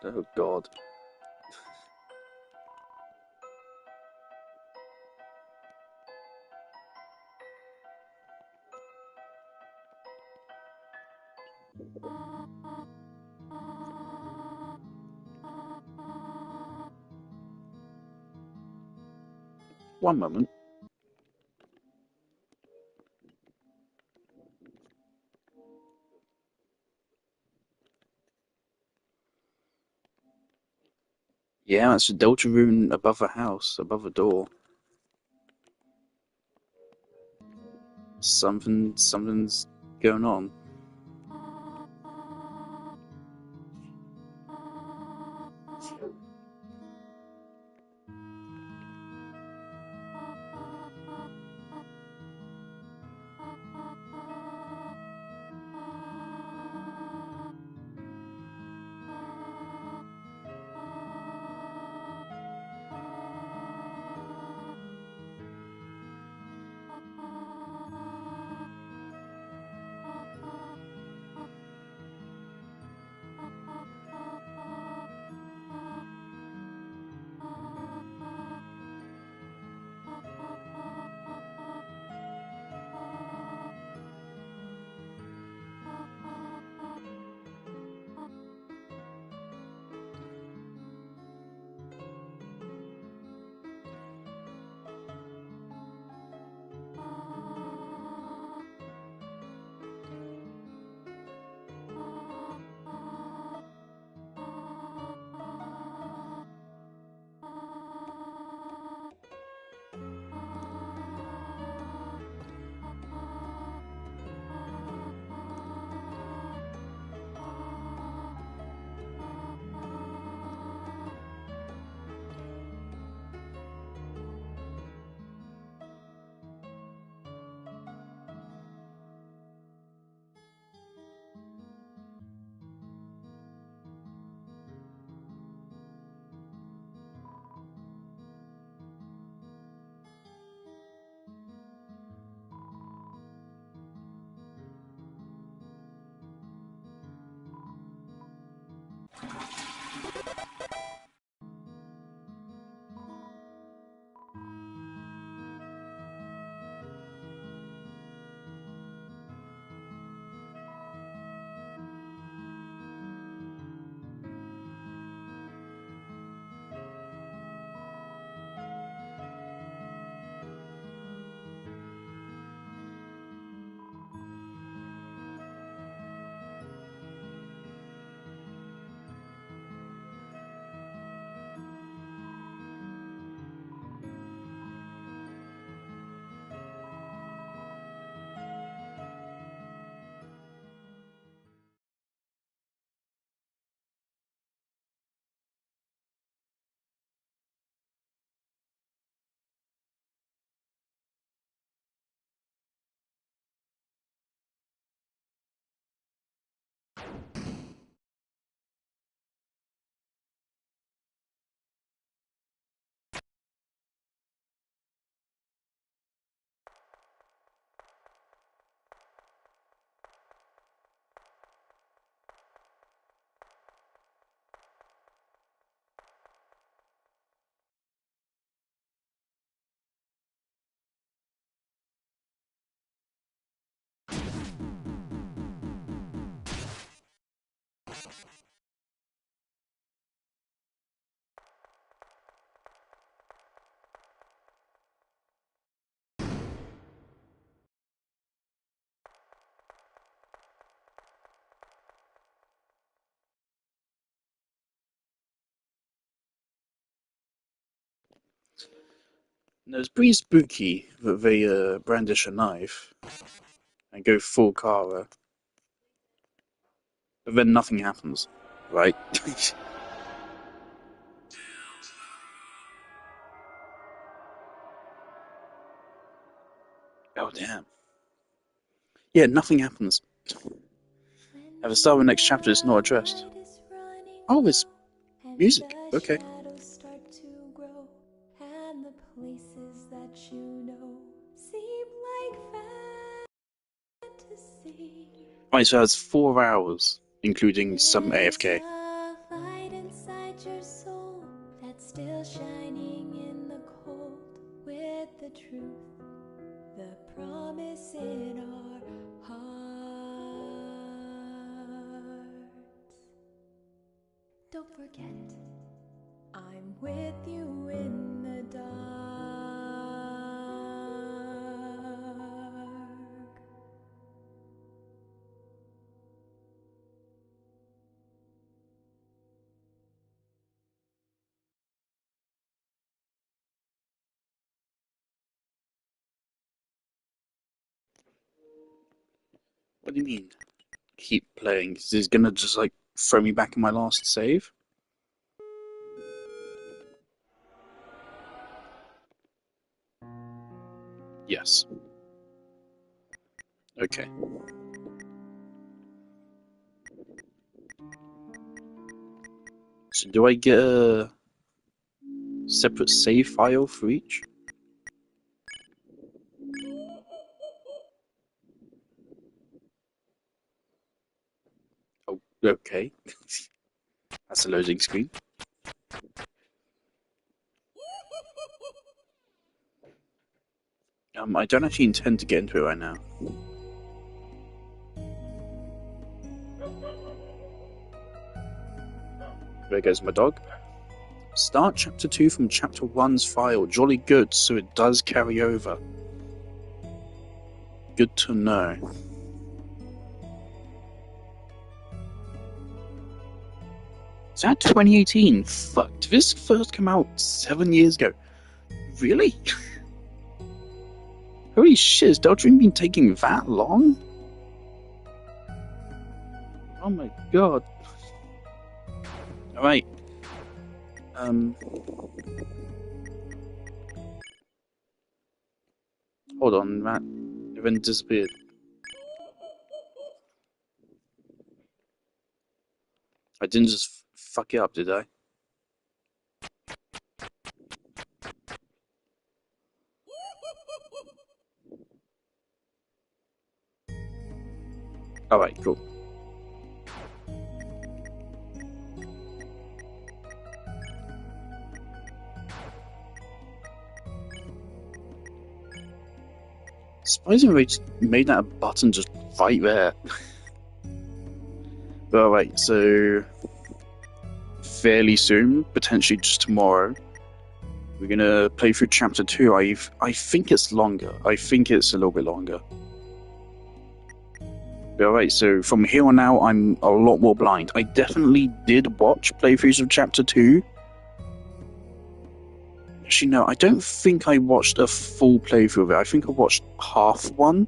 Oh god. One moment. Yeah, it's a Deltarune above a house, above a door. Something's going on. No, it's pretty spooky that they brandish a knife and go full Kara, but then nothing happens, right? Oh damn. Yeah, nothing happens. At the start of the next chapter, it's not addressed. Oh, it's music. Okay. And the places that you know seem like fantasy. Right, so that's 4 hours, including some AFK. A light inside your soul that's still shining in the cold with the truth, the promise in our hearts. Don't forget it. I'm with you in the dark. What do you mean? Keep playing? Is this gonna just like throw me back in my last save? Yes. Okay. So do I get a separate save file for each? Oh, okay. That's a loading screen. I don't actually intend to get into it right now. There goes my dog. Start chapter 2 from chapter 1's file. Jolly good, so it does carry over. Good to know. Is that 2018? Fuck, did this first come out 7 years ago? Really? Holy shit, has Deltarune been taking that long? Oh my god. Alright. Hold on, that event disappeared. I didn't just fuck it up, did I? Alright, cool. Surprisingly, they made that a button just right there. But alright, so fairly soon, potentially just tomorrow, we're gonna play through chapter 2. I think it's longer. I think it's a little bit longer. But alright, so from here on out, I'm a lot more blind. I definitely did watch playthroughs of chapter 2. Actually, no, I don't think I watched a full playthrough of it. I think I watched half one.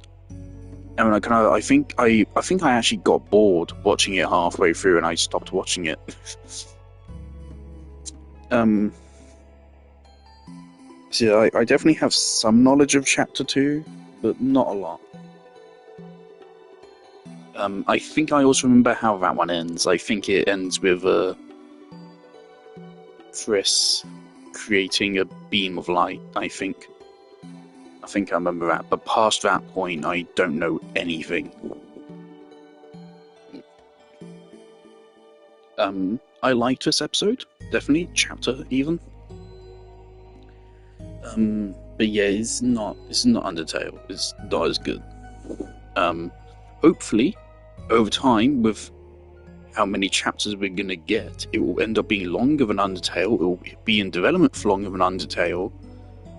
And I think I actually got bored watching it halfway through, and I stopped watching it. So I definitely have some knowledge of chapter 2, but not a lot. I think I also remember how that one ends. I think it ends with Chris creating a beam of light, I think. I remember that, but past that point, I don't know anything. I liked this episode, definitely, chapter even. But yeah, it's not Undertale. It's not as good. Hopefully, over time, with how many chapters we're gonna get, it will end up being longer than Undertale. It will be in development for longer than Undertale.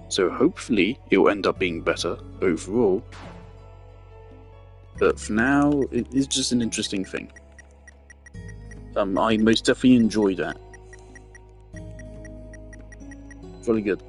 So hopefully, it will end up being better overall. But for now, it is just an interesting thing. I most definitely enjoyed that. It's really good.